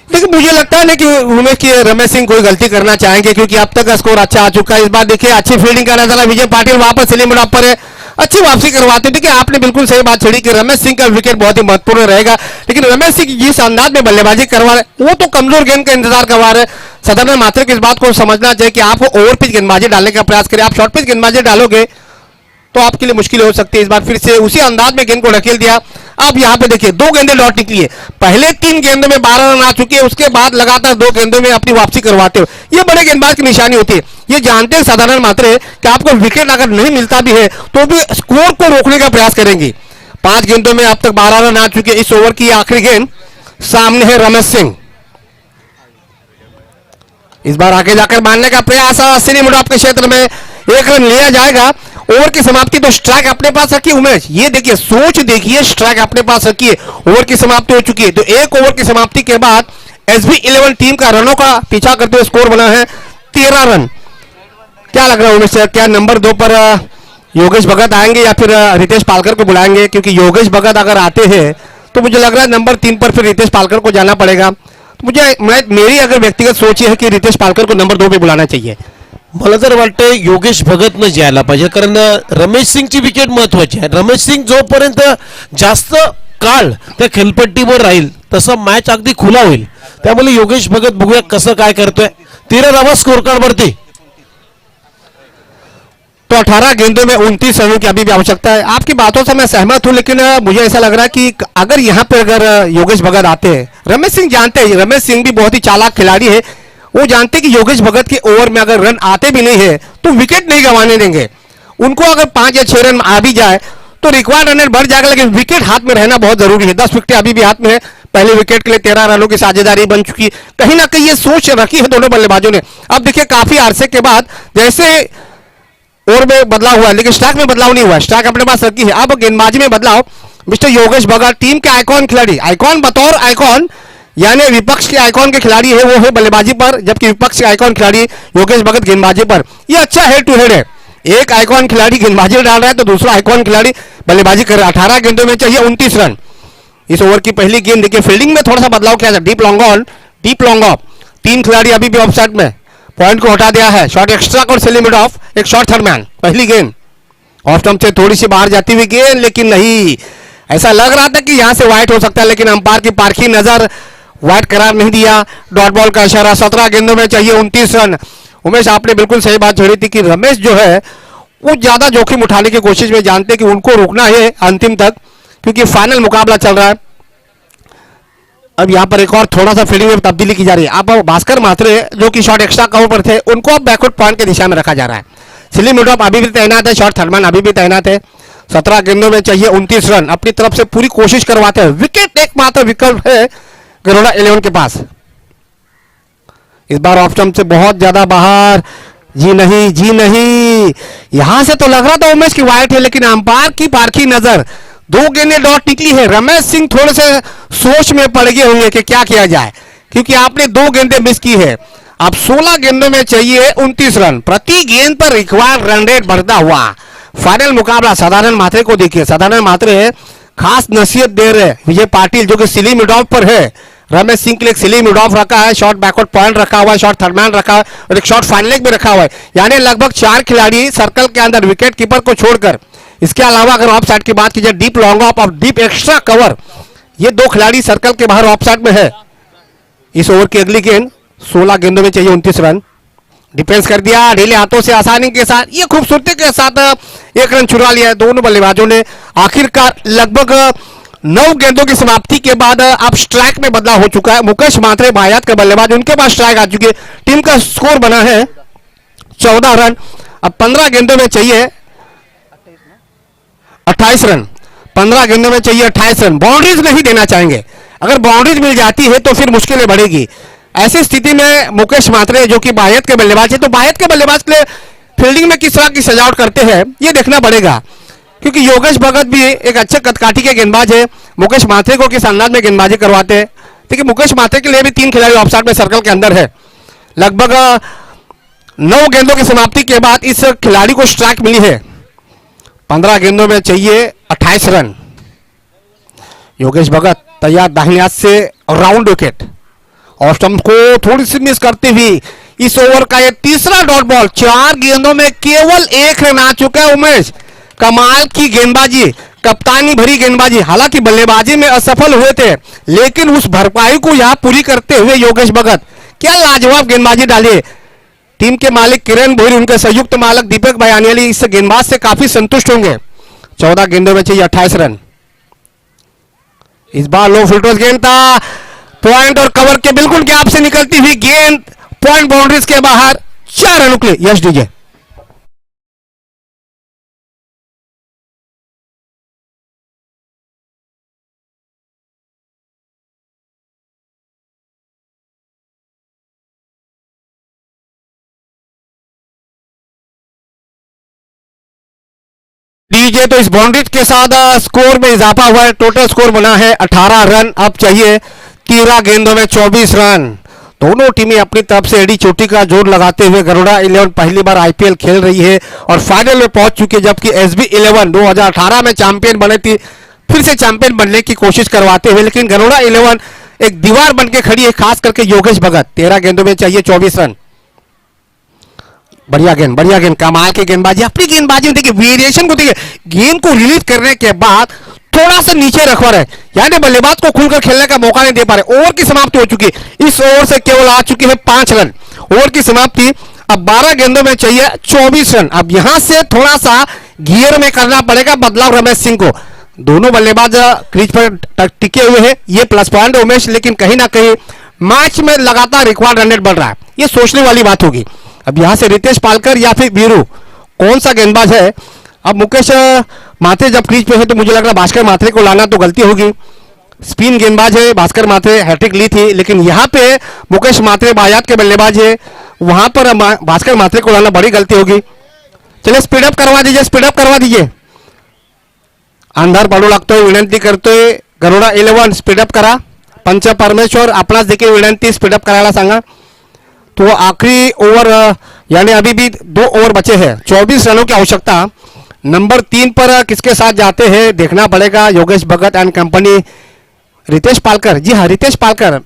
लेकिन मुझे लगता है ना कि उमेश की रमेश सिंह कोई गलती करना चाहेंगे, क्योंकि अब तक का स्कोर अच्छा आ चुका है। इस बार देखिए अच्छी फील्डिंग करना चला, विजय पाटिल वापस लिमिट पर है, अच्छी वापसी करवाते। देखिए आपने बिल्कुल सही बात छेड़ी कि रमेश सिंह का विकेट बहुत ही महत्वपूर्ण रहेगा, लेकिन रमेश सिंह जिस अंदाज में बल्लेबाजी करवा रहे वो तो कमजोर गेंद का इंतजार करवा रहे। सदानंद मात्रे की इस बात को समझना चाहिए कि आप ओवर पिच गेंदबाजी डालने का प्रयास करें, आप शॉर्ट पिच गेंदबाजी डालोगे तो आपके लिए मुश्किल हो सकती है। इस बार फिर से उसी अंदाज में गेंद को ढकेल दिया। अब यहाँ पे देखिए 2 गेंदें लौट निकली है, पहले 3 गेंदों में 12 रन आ चुके हैं, उसके बाद लगातार 2 गेंदों में अपनी वापसी करवाते हो, ये बड़े गेंदबाज की निशानी होती है। ये जानते हैं साधारण मात्रे कि आपको विकेट अगर नहीं मिलता भी है तो भी स्कोर को रोकने का प्रयास करेंगे। 5 गेंदों में अब तक 12 रन आ चुके। इस ओवर की आखिरी गेंद सामने है रमेश सिंह, इस बार आगे जाकर मारने का प्रयास, सीधी मुड़ाप के क्षेत्र में 1 रन लिया जाएगा। ओवर की समाप्ति तो स्ट्राइक अपने पास रखी उमेश, ये देखिए सोच देखिए, स्ट्राइक अपने पास रखिए, ओवर की समाप्ति हो चुकी है। तो 1 ओवर की समाप्ति के बाद SB11 टीम का रनों का पीछा करते हुए स्कोर बना है 13 रन। क्या लग रहा है उमेश, क्या नंबर 2 पर योगेश भगत आएंगे या फिर रितेश पालकर को बुलाएंगे? क्योंकि योगेश भगत अगर आते हैं तो मुझे लग रहा है नंबर 3 पर फिर रितेश पालकर को जाना पड़ेगा। तो मेरी अगर व्यक्तिगत सोच है कि रितेश पालकर को नंबर 2 पे बुलाना चाहिए। मला तर वाटतंय योगेश भगतनं यायला पाहिजे, कारण रमेश सिंगची विकेट महत्वाची आहे. रमेश सिंग जोपर्यंत जास्त काळ त्या खेळपट्टीवर राहील तसं मॅच अगदी खुला होईल. त्यामुळे योगेश भगत बघूया कसं काय करतोय. 13 धावा स्कोर कार्ड वरती. तो 18 गेंदों में 29 रनों की अभी भी आवश्यकता है। आपकी बातों से मैं सहमत हूं, लेकिन मुझे ऐसा लग रहा है कि अगर यहां पर अगर योगेश भगत आते हैं, रमेश सिंह जानते हैं, रमेश सिंह भी बहुत ही चालाक खिलाड़ी है, वो जानते कि योगेश भगत के ओवर में अगर रन आते भी नहीं है तो विकेट नहीं गंवाने देंगे उनको। अगर 5 या 6 रन आ भी जाए तो रिक्वायर्ड रन बढ़ जाएगा, लेकिन विकेट हाथ में रहना बहुत जरूरी है। 10 विकेट अभी भी हाथ में है, पहले विकेट के लिए 13 रनों की साझेदारी बन चुकी। कहीं ना कहीं ये सोच रखी है दोनों बल्लेबाजों ने। अब देखिए काफी अरसे के बाद जैसे ओवर में बदलाव हुआ, लेकिन स्ट्राइक में बदलाव नहीं हुआ, स्ट्राइक अपने पास रखी है। अब गेंदबाजी में बदलाव, मिस्टर योगेश भगत टीम के आइकॉन खिलाड़ी, आइकॉन बतौर आइकॉन यानी विपक्ष के आइकॉन के खिलाड़ी है, वो है बल्लेबाजी पर, जबकि विपक्ष के आइकॉन खिलाड़ी योगेश भगत गेंदबाजी पर। ये अच्छा हेड टू हेड है, एक आइकॉन खिलाड़ी गेंदबाजी डाल रहा है तो दूसरा आइकॉन खिलाड़ी बल्लेबाजी कर रहा है। 18 गेंदों में चाहिए 29 रन। इस ओवर की पहली गेंद देखिए, फील्डिंग में थोड़ा सा बदलाव किया था, deep long on, deep long off. 3 खिलाड़ी अभी भी ऑफ साइड में, पॉइंट को हटा दिया है। शॉट एक्स्ट्रा और से लिमिट ऑफ, एक शॉट थर्ड मैन। पहली गेंद ऑफ स्टंप से थोड़ी सी बाहर जाती हुई गेंद, लेकिन नहीं, ऐसा लग रहा था कि यहां से वाइट हो सकता है, लेकिन अंपायर की पारखी नजर वाइट करार नहीं दिया। डॉट बॉल का इशारा। 17 गेंदों में चाहिए 29 रन। उमेश आपने बिल्कुल सही बात छेड़ी थी कि रमेश जो है वो ज्यादा जोखिम उठाने की कोशिश में, जानते कि उनको रोकना है अंतिम तक, क्योंकि फाइनल मुकाबला चल रहा है। अब यहां पर एक और थोड़ा सा फील्डिंग में तब्दीली की जा रही है। अब भास्कर मात्रे जो कि शॉट एक्स्ट्रा कवर पर थे, उनको अब बैकवर्ड पॉइंट की दिशा में रखा जा रहा है। सिली मिडॉप अभी भी तैनात है, शॉट थर्डमैन अभी भी तैनात है। 17 गेंदों में चाहिए 29 रन। अपनी तरफ से पूरी कोशिश करवाते हैं। विकेट एकमात्र विकल्प है गरुड़ा 11 के पास। इस बार ऑफ स्टंप से बहुत ज्यादा बाहर, जी नहीं, जी नहीं। यहां से तो लग रहा था उमेश की वाइट है, लेकिन अंपायर की पारखी नजर। 2 गेंदें डॉट निकली है। रमेश सिंह थोड़े से सोच में पड़ गए होंगे कि क्या किया जाए, क्योंकि आपने 2 गेंदें मिस की है। अब 16 गेंदों में चाहिए 29 रन। प्रति गेंद पर रिक्वायर्ड रन रेट बढ़ता हुआ। फाइनल मुकाबला सदानंद मात्रे को देखिए। सदानंद मात्रे खास नसीहत दे रहे विजय पाटिल, जो कि सिली मिड ऑफ पर है। रमेश सिंह के लिए एक सिली मिड ऑफ रखा है, शॉर्ट बैकवर्ड पॉइंट रखा हुआ है, शॉर्ट थर्ड मैन रखा है और एक शॉर्ट फाइन लेग भी रखा हुआ है। यानी लगभग 4 खिलाड़ी सर्कल के अंदर विकेट कीपर को छोड़कर। इसके अलावा अगर ऑफ साइड की बात की जाए, डीप लॉन्ग ऑफ और डीप एक्स्ट्रा कवर, ये 2 खिलाड़ी सर्कल के बाहर ऑफ साइड में है। इस ओवर की अगली गेंद 16 गेंदों में चाहिए 29 रन। डिफेंस कर दिया ढीले हाथों से आसानी के साथ, ये खूबसूरती के साथ 1 रन चुरा लिया है दोनों बल्लेबाजों ने। आखिरकार लगभग 9 गेंदों की समाप्ति के बाद अब स्ट्राइक में बदलाव हो चुका है। मुकेश मात्रे बायात के बल्लेबाज, उनके पास स्ट्राइक आ चुकी है। टीम का स्कोर बना है 14 रन। अब 15 गेंदों में चाहिए 28 रन। 15 गेंदों में चाहिए 28 रन। बाउंड्रीज नहीं देना चाहेंगे, अगर बाउंड्रीज मिल जाती है तो फिर मुश्किलें बढ़ेगी। ऐसी स्थिति में मुकेश मात्रे जो कि बायत के बल्लेबाज है, तो बायत के बल्लेबाज के लिए फील्डिंग में किस तरह की सजावट करते हैं ये देखना पड़ेगा, क्योंकि योगेश भगत भी एक अच्छे कदकाठी के गेंदबाज है। मुकेश मात्रे को किस अंदाज में गेंदबाजी करवाते हैं, देखिए मुकेश मात्रे के लिए भी 3 खिलाड़ी ऑफ साइड में सर्कल के अंदर है। लगभग 9 गेंदों की समाप्ति के बाद इस खिलाड़ी को स्ट्राइक मिली है। 15 गेंदों में चाहिए 28 रन। योगेश भगत तैयार दाहिने हाथ से राउंड विकेट और स्टंप को थोड़ी सी मिस करते हुए इस ओवर का ये तीसरा डॉट बॉल। 4 गेंदों में केवल 1 रन आ चुका है उमेश। कमाल की गेंदबाजी, कप्तानी भरी गेंदबाजी। हालांकि बल्लेबाजी में असफल हुए थे, लेकिन उस भरपाई को यहां पूरी करते हुए योगेश भगत क्या लाजवाब गेंदबाजी डाली। टीम के मालिक किरण भोईर, उनके संयुक्त मालिक दीपक बयानियाली इस गेंदबाज से काफी संतुष्ट होंगे। 14 गेंदों में चाहिए 28 रन। इस बार लो फुलटॉस गेंद था, पॉइंट और कवर के बिल्कुल गैप से निकलती हुई गेंद पॉइंट बाउंड्रीज के बाहर। 4 रन निकले। यश डीजे। डीजे तो इस बाउंड्रीज के साथ स्कोर में इजाफा हुआ है। टोटल स्कोर बना है 18 रन। अब चाहिए 13 गेंदों में 24 रन। दोनों टीमें अपनी तरफ से एडी चोटी का जोर लगाते हुए गरुड़ा 11 पहली बार आईपीएल खेल रही है और फाइनल में पहुंच चुकी है, जबकि एसबी 11 2018 में चैंपियन बने थी। फिर से चैंपियन बनने की कोशिश करवाते हुए, लेकिन गरुड़ा 11 एक दीवार बनकर खड़ी है, खास करके योगेश भगत। 13 गेंदों में चाहिए 24 रन। बढ़िया गेंद, कमाल की गेंदबाजी। अपनी गेंदबाजी में देखिए वेरिएशन को देखिए, गेंद को रिलीज करने के बाद थोड़ा सा नीचे रखवा रहे, यानी बल्लेबाज को खुलकर खेलने का मौका नहीं दे पा रहे। ओवर की समाप्ति हो चुकी है। इस ओवर से केवल आ चुकी है 5 रन। ओवर की समाप्ति। अब 12 गेंदों में चाहिए 24 रन। अब यहां से थोड़ा सा गियर में करना पड़ेगा बदलाव रमेश सिंह को। दोनों बल्लेबाज क्रीज पर टिके हुए हैं, ये प्लस पॉइंट है उमेश, लेकिन कहीं ना कहीं मैच में लगातार रिक्वायर्ड रन रेट बढ़ रहा है, ये सोचने वाली बात होगी। अब यहां से रितेश पालकर या फिर वीरू, कौन सा गेंदबाज है। अब मुकेश मात्रे जब क्रीज पे है तो मुझे लग रहा है भास्कर मात्रे को लाना तो गलती होगी। स्पिन गेंदबाज है भास्कर मात्रे, हैट्रिक ली थी, लेकिन यहां पे मुकेश मात्रे बायात के बल्लेबाज है, वहां पर भास्कर मात्रे को लाना बड़ी गलती होगी। चलिए स्पीड अप करवा दीजिए। अंधार पडू लागतोय, विनंती करतोय गरुडा 11 स्पीडअप करा। पंच परमेश्वर आपणास देखील विनंती स्पीडअप करायला सांगा। तो आखिरी ओवर यानी अभी भी 2 ओवर बचे हैं। 24 रनों की आवश्यकता। नंबर 3 पर किसके साथ जाते हैं देखना पड़ेगा। योगेश भगत एंड कंपनी, रितेश पालकर। जी हाँ, रितेश पालकर,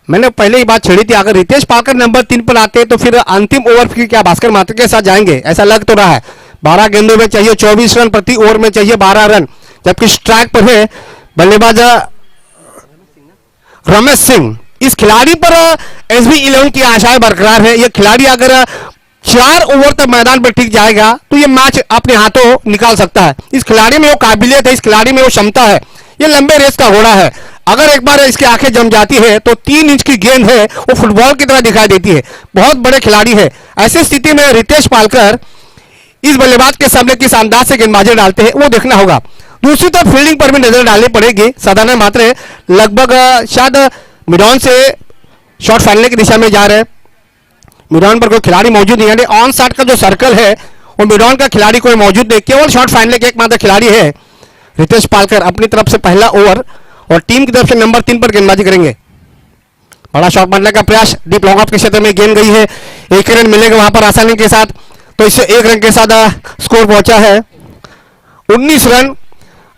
मैंने पहले ही बात छेड़ी थी, अगर रितेश पालकर नंबर 3 पर आते तो फिर अंतिम ओवर फिर क्या भास्कर मात्रे के साथ जाएंगे, ऐसा लग तो रहा है। 12 गेंदों में चाहिए 24 रन, प्रति ओवर में चाहिए 12 रन, जबकि स्ट्राइक पर है बल्लेबाज रमेश सिंह। इस खिलाड़ी पर एसबी 11 की आशाएं बरकरार है। यह खिलाड़ी अगर 4 ओवर तक मैदान पर टिक जाएगा तो यह मैच अपने हाथों निकाल सकता है। इस खिलाड़ी में वो काबिलियत है, इस खिलाड़ी में वो क्षमता है। यह लंबे रेस का घोड़ा है। अगर एक बार इसकी आंखें जम जाती है तो 3 इंच की गेंद है, वो फुटबॉल की तरह दिखाई देती है। बहुत बड़े खिलाड़ी है। ऐसी स्थिति में रितेश पालकर इस बल्लेबाज के सामने किस अंदाज से गेंदबाजी डालते हैं वो देखना होगा। दूसरी तरफ फील्डिंग पर भी नजर डालनी पड़ेगी। सदानंद मात्रे लगभग शायद मिडॉन से शॉट फाइनल की दिशा में जा रहे हैं। मिडॉन पर कोई खिलाड़ी मौजूद नहीं, यानी ऑन साइड का जो सर्कल है वो मिडॉन का खिलाड़ी कोई मौजूद नहीं, केवल शॉट फाइनल के एकमात्र खिलाड़ी है रितेश पालकर। अपनी तरफ से पहला ओवर और टीम की तरफ से नंबर 3 पर गेंदबाजी करेंगे। बड़ा शॉट मारने का प्रयास, डीप लॉन्ग ऑफ के क्षेत्र में गेंद गई है, 1 रन मिलेगा वहां पर आसानी के साथ। तो इससे 1 रन के साथ स्कोर पहुंचा है 19 रन।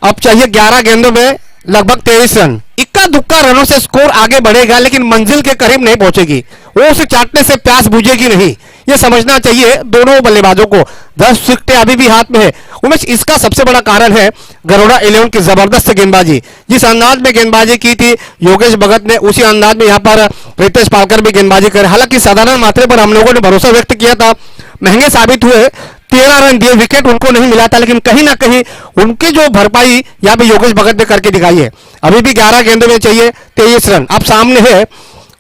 अब चाहिए 11 गेंदों में लगभग 23 रन। इक्का दुक्का रनों से स्कोर आगे बढ़ेगा लेकिन मंजिल के करीब नहीं पहुंचेगी। वो उसे चाटने से प्यास बुझेगी नहीं, ये समझना चाहिए दोनों बल्लेबाजों को। 10 विकेटें अभी भी हाथ में है उमेश। इसका सबसे बड़ा कारण है गरोड़ा 11 की जबरदस्त गेंदबाजी। जिस अंदाज में गेंदबाजी की थी योगेश भगत ने, उसी अंदाज में यहाँ पर रितेश पालकर भी गेंदबाजी करे। हालांकि साधारण मात्रे पर हम लोगों ने भरोसा व्यक्त किया था, महंगे साबित हुए। 13 रन दिए, विकेट उनको नहीं मिला था, लेकिन कहीं ना कहीं उनकी जो भरपाई यहाँ पे योगेश भगत ने करके दिखाई है। अभी भी 11 गेंदों में चाहिए 23 रन। अब सामने है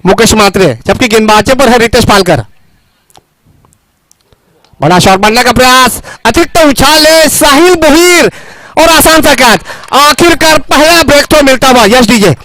मुकेश मात्रे, जबकि गेंदबाजी पर है रितेश पालकर। बड़ा शॉट मारने का प्रयास, अतिरिक्त उछाल है साहिल बोहीर और आसान सा कैच। आखिरकार पहला ब्रेक थ्रो मिलता हुआ। Yes DJ.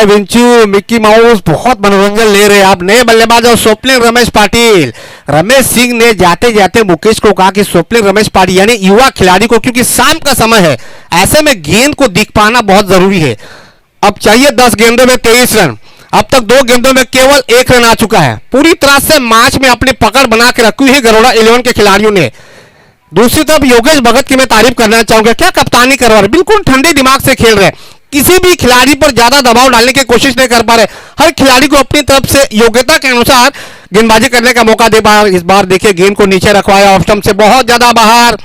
विंचू मिक्की माउस बहुत मनोरंजन ले रहे हैं। आप नए बल्लेबाज और स्वप्निल रमेश पाटिल। रमेश सिंह ने जाते जाते मुकेश को कहा कि स्वप्निल रमेश पाटिल यानी युवा खिलाड़ी को, क्योंकि शाम का समय है, ऐसे में गेंद को दिख पाना बहुत जरूरी है। अब चाहिए 10 गेंदों में 23 रन। अब तक 2 गेंदों में केवल 1 रन आ चुका है। पूरी तरह से मैच में अपनी पकड़ बना के रखी हुई है गरोड़ा 11 के खिलाड़ियों ने। दूसरी तरफ योगेश भगत की मैं तारीफ करना चाहूंगा, क्या कप्तानी करवा रहे, बिल्कुल ठंडे दिमाग से खेल रहे। किसी भी खिलाड़ी पर ज्यादा दबाव डालने की कोशिश नहीं कर पा रहे। हर खिलाड़ी को अपनी तरफ से योग्यता के अनुसार गेंदबाजी करने का मौका दे पा रहे। इस बार देखिए गेंद को नीचे रखवाया, ऑफ स्टंप से बहुत ज्यादा बाहर।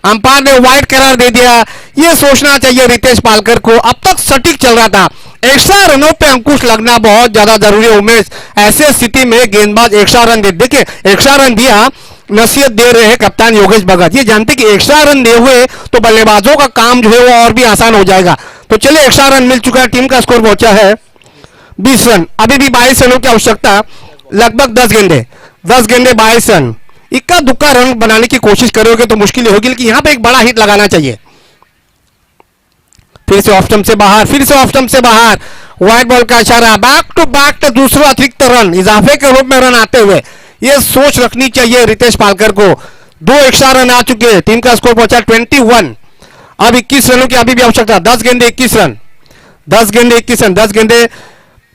अंपायर ने वाइड करार दे दिया। यह सोचना चाहिए रितेश पालकर को। अब तक सटीक चल रहा था। एक्स्ट्रा रनों पे अंकुश लगना बहुत ज्यादा जरूरी है उमेश। ऐसे स्थिति में गेंदबाज एक्स्ट्रा रन दे, देखिए एक्स्ट्रा रन दिया, नसीहत दे रहे हैं कप्तान योगेश भगत। ये जानते कि एक्स्ट्रा रन दे हुए तो बल्लेबाजों का काम जो है वो और भी आसान हो जाएगा। तो चलिए एक्स्ट्रा रन मिल चुका है, टीम का स्कोर पहुंचा है 20 रन। अभी भी 22 रनों की आवश्यकता, लगभग 10 गेंदे 22 रन। इक्का दुक्का रन बनाने की कोशिश करोगे तो मुश्किल होगी, लेकिन यहां पे एक बड़ा हिट लगाना चाहिए। फिर से ऑफ स्टंप से बाहर, फिर से ऑफ स्टंप से बाहर, व्हाइट बॉल का इशारा, बैक टू बैक दूसरा अतिरिक्त रन इजाफे के रूप में रन आते हुए। यह सोच रखनी चाहिए रितेश पालकर को। 2 एक्स्ट्रा रन आ चुके हैं, टीम का स्कोर पहुंचा 21। अब 21 रनों की अभी भी आवश्यकता। 10 गेंदे 21 रन, 10 गेंदे 21 रन, 10 गेंदे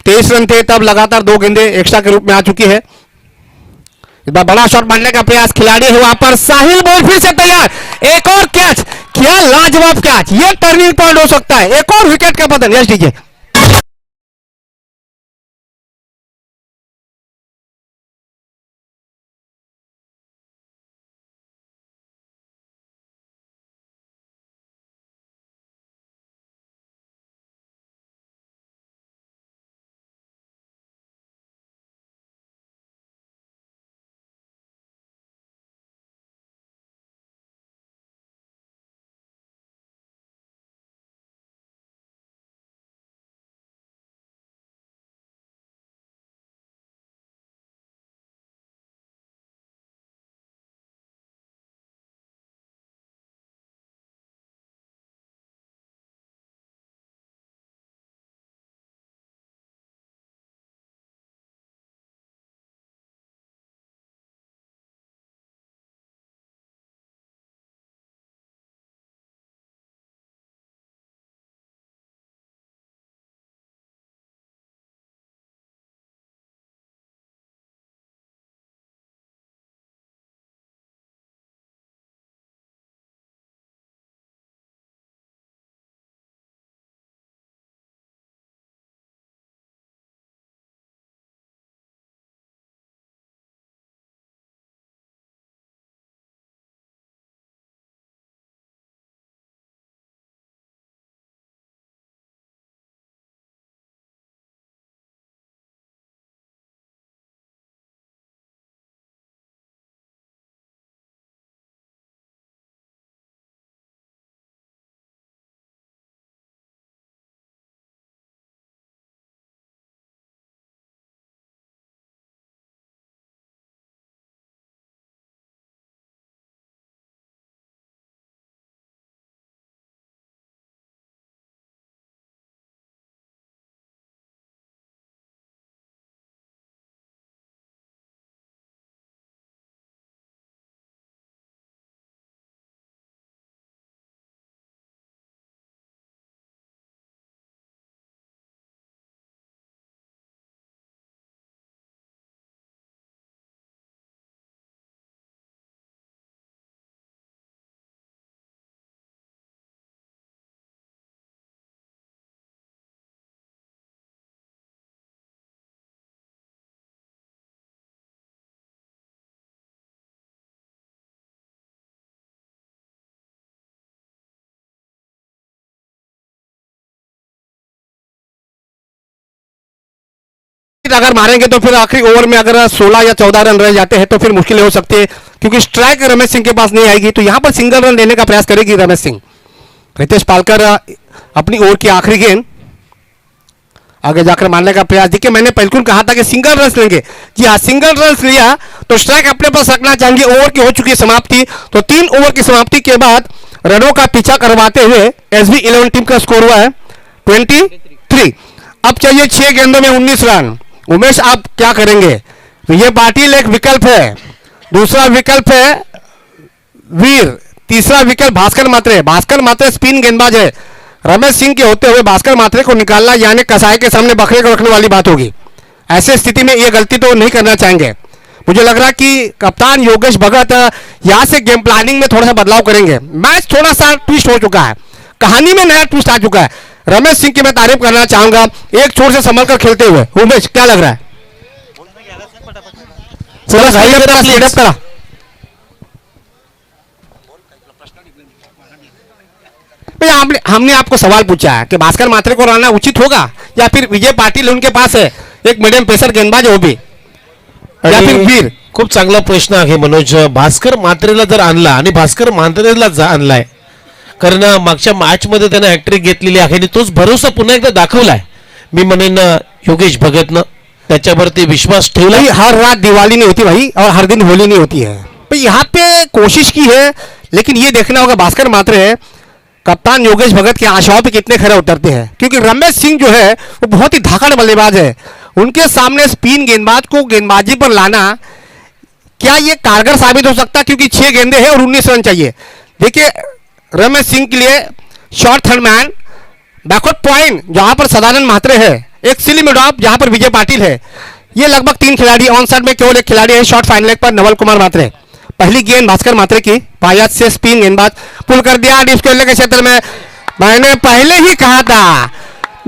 23 रन थे, तब लगातार 2 गेंदे एक्स्ट्रा के रूप में आ चुकी है। इस बार बड़ा शॉट मारने का प्रयास, खिलाड़ी है वहां पर, साहिल बॉल फिर से तैयार, एक और कैच, क्या लाजवाब कैच, ये टर्निंग पॉइंट हो सकता है, एक और विकेट का पतन। Yes DJ. हिट अगर मारेंगे तो फिर आखिरी ओवर में अगर 16 या 14 रन रह जाते हैं तो फिर मुश्किलें हो सकती है, क्योंकि स्ट्राइक रमेश सिंह के पास नहीं आएगी। तो यहां पर सिंगल रन लेने का प्रयास करेगी रमेश सिंह। रितेश पालकर अपनी ओवर की आखिरी गेंद आगे जाकर मारने का प्रयास। देखिए मैंने पहले कहा था कि सिंगल रन लेंगे, जी हाँ सिंगल रन लिया तो स्ट्राइक अपने पास रखना चाहेंगे। ओवर की हो चुकी है समाप्ति, तो 3 ओवर की समाप्ति के बाद रनों का पीछा करवाते हुए SB11 टीम का स्कोर हुआ है 23। अब चाहिए 6 गेंदों में 19 रन। उमेश आप क्या करेंगे? विजय पाटिल एक विकल्प है, दूसरा विकल्प है वीर, तीसरा विकल्प भास्कर मात्रे। भास्कर मात्रे स्पिन गेंदबाज है, रमेश सिंह के होते हुए भास्कर मात्रे को निकालना यानी कसाई के सामने बकरे को रखने वाली बात होगी। ऐसे स्थिति में ये गलती तो नहीं करना चाहेंगे। मुझे लग रहा है कि कप्तान योगेश भगत यहां से गेम प्लानिंग में थोड़ा सा बदलाव करेंगे। मैच थोड़ा सा ट्विस्ट हो चुका है, कहानी में नया ट्विस्ट आ चुका है। रमेश सिंह की मैं तारीफ करना चाहूंगा, एक छोर से संभल कर खेलते हुए। उमेश क्या लग रहा है? करा हमने आपको सवाल पूछा है कि भास्कर मात्रे को रहना उचित होगा या फिर विजय पाटिल उनके पास है एक मीडियम पेसर गेंदबाज है वो भी, या फिर वीर? खूप चांगला प्रश्न आहे मनोज. भास्कर मात्रेला जर आणला आणि भास्कर मात्रेला आणलाय कारण मागच्या मॅच मध्ये त्याने हॅट्रिक घेतलेली आहे आणि तोच भरोसा पुन्हा एकदा दाखवलाय. मी म्हणेन योगेश भगतनं त्याच्यावरती विश्वास ठेवला. हर रात दिवाली नहीं होती भाई और हर दिन होली नहीं होती है। तो यहाँ पे कोशिश की है, लेकिन ये देखना होगा भास्कर मात्रे कप्तान योगेश भगत की आशाओं पे कितने खरे उतरते हैं, क्योंकि रमेश सिंह जो है वो बहुत ही धाकड़ बल्लेबाज है। उनके सामने स्पिन गेंदबाज को गेंदबाजी पर लाना क्या ये कारगर साबित हो सकता है, क्योंकि 6 गेंदे हैं और 19 रन चाहिए। देखिए रमेश सिंह के लिए short third man, backward point जहां पर सदानंद म्हात्रे है, एक सिली मिड ऑफ जहां पर विजय पाटिल है। ये लगभग 3 खिलाड़ी, ऑन साइड में केवल एक खिलाड़ी है शॉर्ट फाइनल पर नवल कुमार म्हात्रे। पहली गेंद भास्कर मात्रे की पायत से स्पिन गेंदबाज पुल कर दिया डिस्प्ले के क्षेत्र में। मैंने पहले ही कहा था,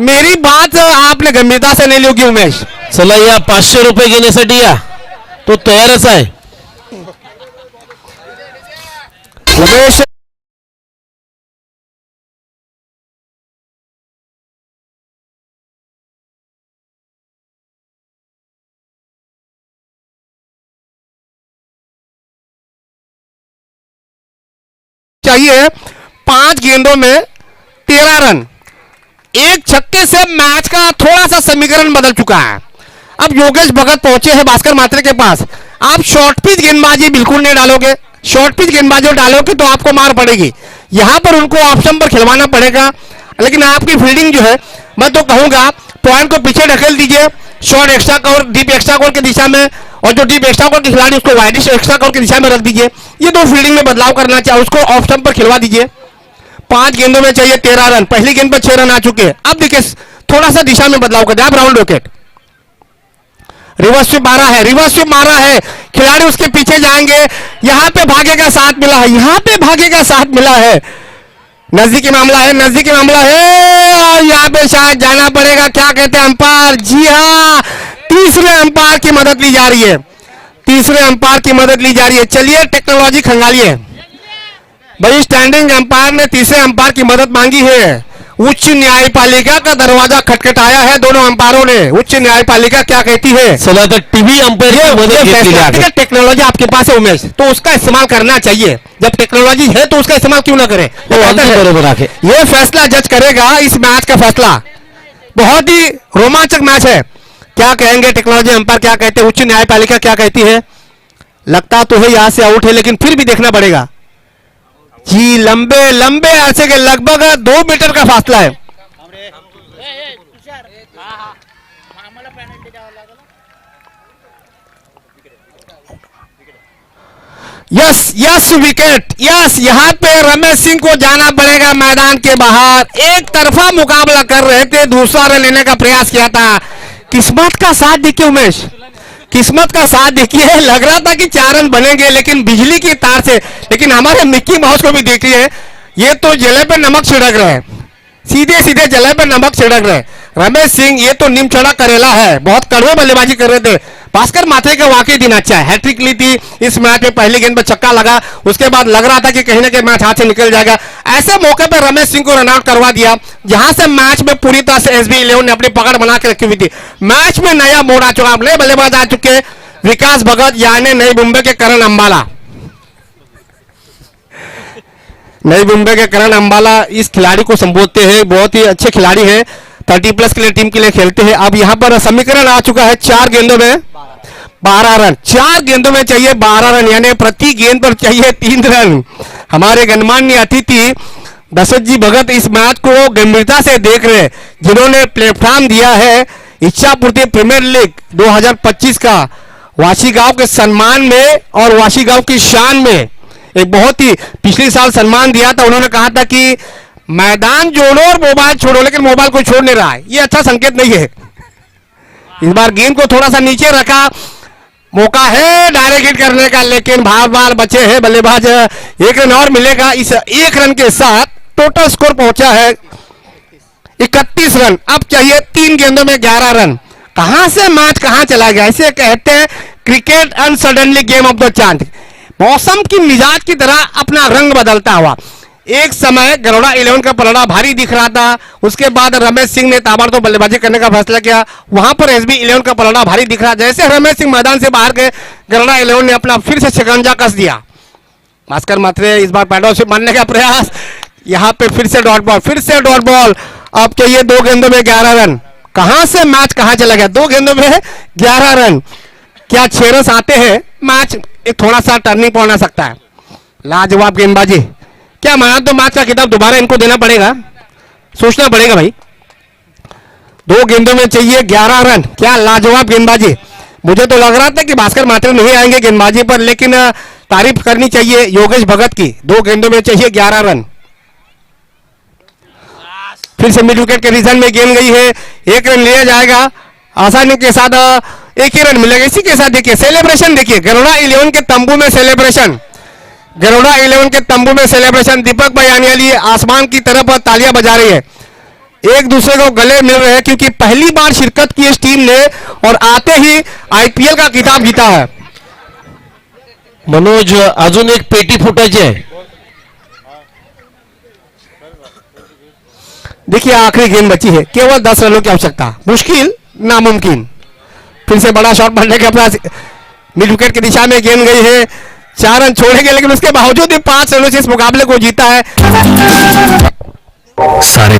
मेरी बात आपने गंभीरता से नहीं ली होगी उमेश। चला या 500 रुपये घेण्यासाठी या, तो तयारच आहे. उमेश चाहिए 5 गेंदों में 13 रन, एक छक्के से मैच का थोड़ा सा समीकरण बदल चुका है। अब योगेश भगत पहुंचे हैं भास्कर मात्रे के पास। आप शॉर्ट पिच गेंदबाजी बिल्कुल नहीं डालोगे, शॉर्ट पिच गेंदबाजी डालोगे तो आपको मार पड़ेगी। यहां पर उनको ऑप्शन पर खिलवाना पड़ेगा, लेकिन आपकी फील्डिंग जो है मैं तो कहूंगा पॉइंट को पीछे ढकेल दीजिए, short extra cover deep extra cover की दिशा में, और जो डीप एक्स्ट्रा कवर के खिलाड़ी उसको वाइडिश एक्स्ट्रा कवर की दिशा में रख दीजिए। ये दो फील्डिंग में बदलाव करना चाहिए, उसको ऑफ स्टंप पर खिलवा दीजिए। 5 गेंदों में चाहिए 13 रन, पहली गेंद पर 6 रन आ चुके हैं। अब देखिए थोड़ा सा दिशा में बदलाव कर दिया, अब राउंड विकेट, रिवर्स स्वीप मारा है, रिवर्स स्वीप मारा है, खिलाड़ी उसके पीछे जाएंगे। यहां पे भाग्य का साथ मिला है, यहां पे भाग्य का साथ मिला है, नजदीकी मामला है, नजदीकी मामला है, और यहां पे शायद जाना पड़ेगा। क्या कहते हैं अंपायर? जी हाँ, तीसरे अंपायर की मदद ली जा रही है, तीसरे अंपायर की मदद ली जा रही है। चलिए टेक्नोलॉजी खंगालिए भाई, स्टैंडिंग अंपायर ने तीसरे अंपायर की मदद मांगी है। उच्च न्यायपालिका का दरवाजा खटखटाया है दोनों अंपायरों ने। उच्च न्यायपालिका क्या कहती है? चला तर टीव्ही अंपायर टेक्नोलॉजी आपके पास है उमेश, तो उसका इस्तेमाल करना चाहिए। जब टेक्नोलॉजी है तो उसका इस्तेमाल क्यों ना करें? बरोबर आहे. ये फैसला जज करेगा, इस मैच का फैसला। बहुत ही रोमांचक मैच है। क्या कहेंगे टेक्नोलॉजी अंपायर, क्या कहते हैं, उच्च न्यायपालिका क्या कहती है? लगता तो है यहां से आउट है, लेकिन फिर भी देखना पड़ेगा जी। लंबे लंबे अरसे के लगभग 2 मीटर का फासला है। Yes yes wicket, yes. यहां पे रमेश सिंह को जाना पड़ेगा मैदान के बाहर। एक तरफा मुकाबला कर रहे थे, दूसरा रन लेने का प्रयास किया था। किस्मत का साथ देखिए उमेश, किस्मत का साथ देखिए। लग रहा था कि 4 रन बनेंगे, लेकिन बिजली की तार से। लेकिन हमारे मिक्की माउस को भी देखिए, ये तो जले पे नमक छिड़क रहे हैं, सीधे सीधे जले पे नमक छिड़क रहे हैं। रमेश सिंह ये तो नीम चढ़ा करेला है, बहुत कड़वे बल्लेबाजी कर रहे थे, भास्कर मात्रे का वाकई दिन अच्छा है, हैट्रिक ली थी इस मैच में, पहली गेंद पर छक्का लगा, उसके बाद लग रहा था कि कहीं ना कहीं मैच हाथ से निकल जाएगा। ऐसे मौके पर रमेश सिंह को रन आउट करवा दिया जहां से मैच में पूरी तरह से SB11 ने अपनी पकड़ बना के रखी हुई थी। मैच में नया मोड़ आ चुका, नए बल्लेबाज आ चुके, विकास भगत यानी नई मुंबई के करण अंबाला। नई मुंबई के करण अंबाला इस खिलाड़ी को संबोधते हैं, बहुत ही अच्छे खिलाड़ी हैं, 30+ के लिए टीम के लिए खेलते हैं। अब यहां पर समीकरण आ चुका है, 4 गेंदों में 12 रन, 4 गेंदों में चाहिए 12 रन, यानी प्रति गेंद पर चाहिए 3 रन। हमारे गणमान्य अतिथि दशरथ जी भगत इस मैच को गंभीरता से देख रहे हैं, जिन्होंने प्लेटफॉर्म दिया है इच्छापूर्ति प्रीमियर लीग 2025 का वाशी गांव के सम्मान में और वाशी गांव की शान में। एक बहुत ही पिछले साल सम्मान दिया था, उन्होंने कहा था कि मैदान जोड़ो और मोबाइल छोड़ो, लेकिन मोबाइल को छोड़ नहीं रहा है, ये अच्छा संकेत नहीं है। इस बार गेंद को थोड़ा सा नीचे रखा, मौका है डायरेक्ट हिट करने का, लेकिन बार बार बचे हैं बल्लेबाज। 1 रन और मिलेगा, इस 1 रन के साथ टोटल स्कोर पहुंचा है 31 रन। अब चाहिए 3 गेंदों में 11 रन। कहां से मैच कहां चला गया, इसे कहते हैं क्रिकेट अनसडनली गेम ऑफ द चांद। मौसम की मिजाज की तरह अपना रंग बदलता हुआ। एक समय गरोड़ा 11 का पलड़ा भारी दिख रहा था, उसके बाद रमेश सिंह ने ताबड़तोड़ बल्लेबाजी करने का फैसला किया, वहां पर SB11 का पलड़ा भारी दिख रहा। जैसे रमेश सिंह मैदान से बाहर गए, गरोड़ा 11 ने अपना फिर से शिकंजा कस दिया। भास्कर मात्रे इस बार पैडल से मारने का प्रयास, यहां पे फिर से डॉट बॉल, फिर से डॉट बॉल। अब चाहिए 2 गेंदों में 11 रन। कहां से मैच कहां चला गया, 2 गेंदों में 11 रन। क्या 6 रन आते हैं, मैच एक थोड़ा सा टर्निंग पॉइंट आ सकता है। लाजवाब गेंदबाजी, क्या मैन ऑफ द मैच का खिताब दोबारा इनको देना पड़ेगा, सोचना पड़ेगा भाई। 2 गेंदों में चाहिए 11 रन, क्या लाजवाब गेंदबाजी। मुझे तो लग रहा था कि भास्कर मात्रे नहीं आएंगे गेंदबाजी पर, लेकिन तारीफ करनी चाहिए योगेश भगत की। 2 गेंदों में चाहिए 11 रन। फिर से मिड विकेट के रीजन में गेंद गई है, 1 रन लिया जाएगा आसानी के साथ, 1 ही रन मिलेगा। इसी के साथ देखिए सेलिब्रेशन, देखिए गरोड़ा 11 के तंबू में सेलिब्रेशन, गरोड़ा 11 के तंबू में सेलिब्रेशन। दीपक भाई आने वाली आसमान की तरफ तालियां बजा रही है, एक दूसरे को गले मिल रहे हैं, क्योंकि पहली बार शिरकत की इस टीम ने और आते ही IPL का खिताब जीता है। मनोज अजून एक पेटी फुटायची आहे। देखिए आखिरी गेंद बची है, केवल 10 रनों की आवश्यकता, मुश्किल नामुमकिन। फिर से बड़ा शॉट बनने के अपना मिड विकेट की दिशा में गेंद गई है, 4 रन छोड़ेंगे, लेकिन उसके बावजूद भी 5 रनों से इस मुकाबले को जीता है। सारे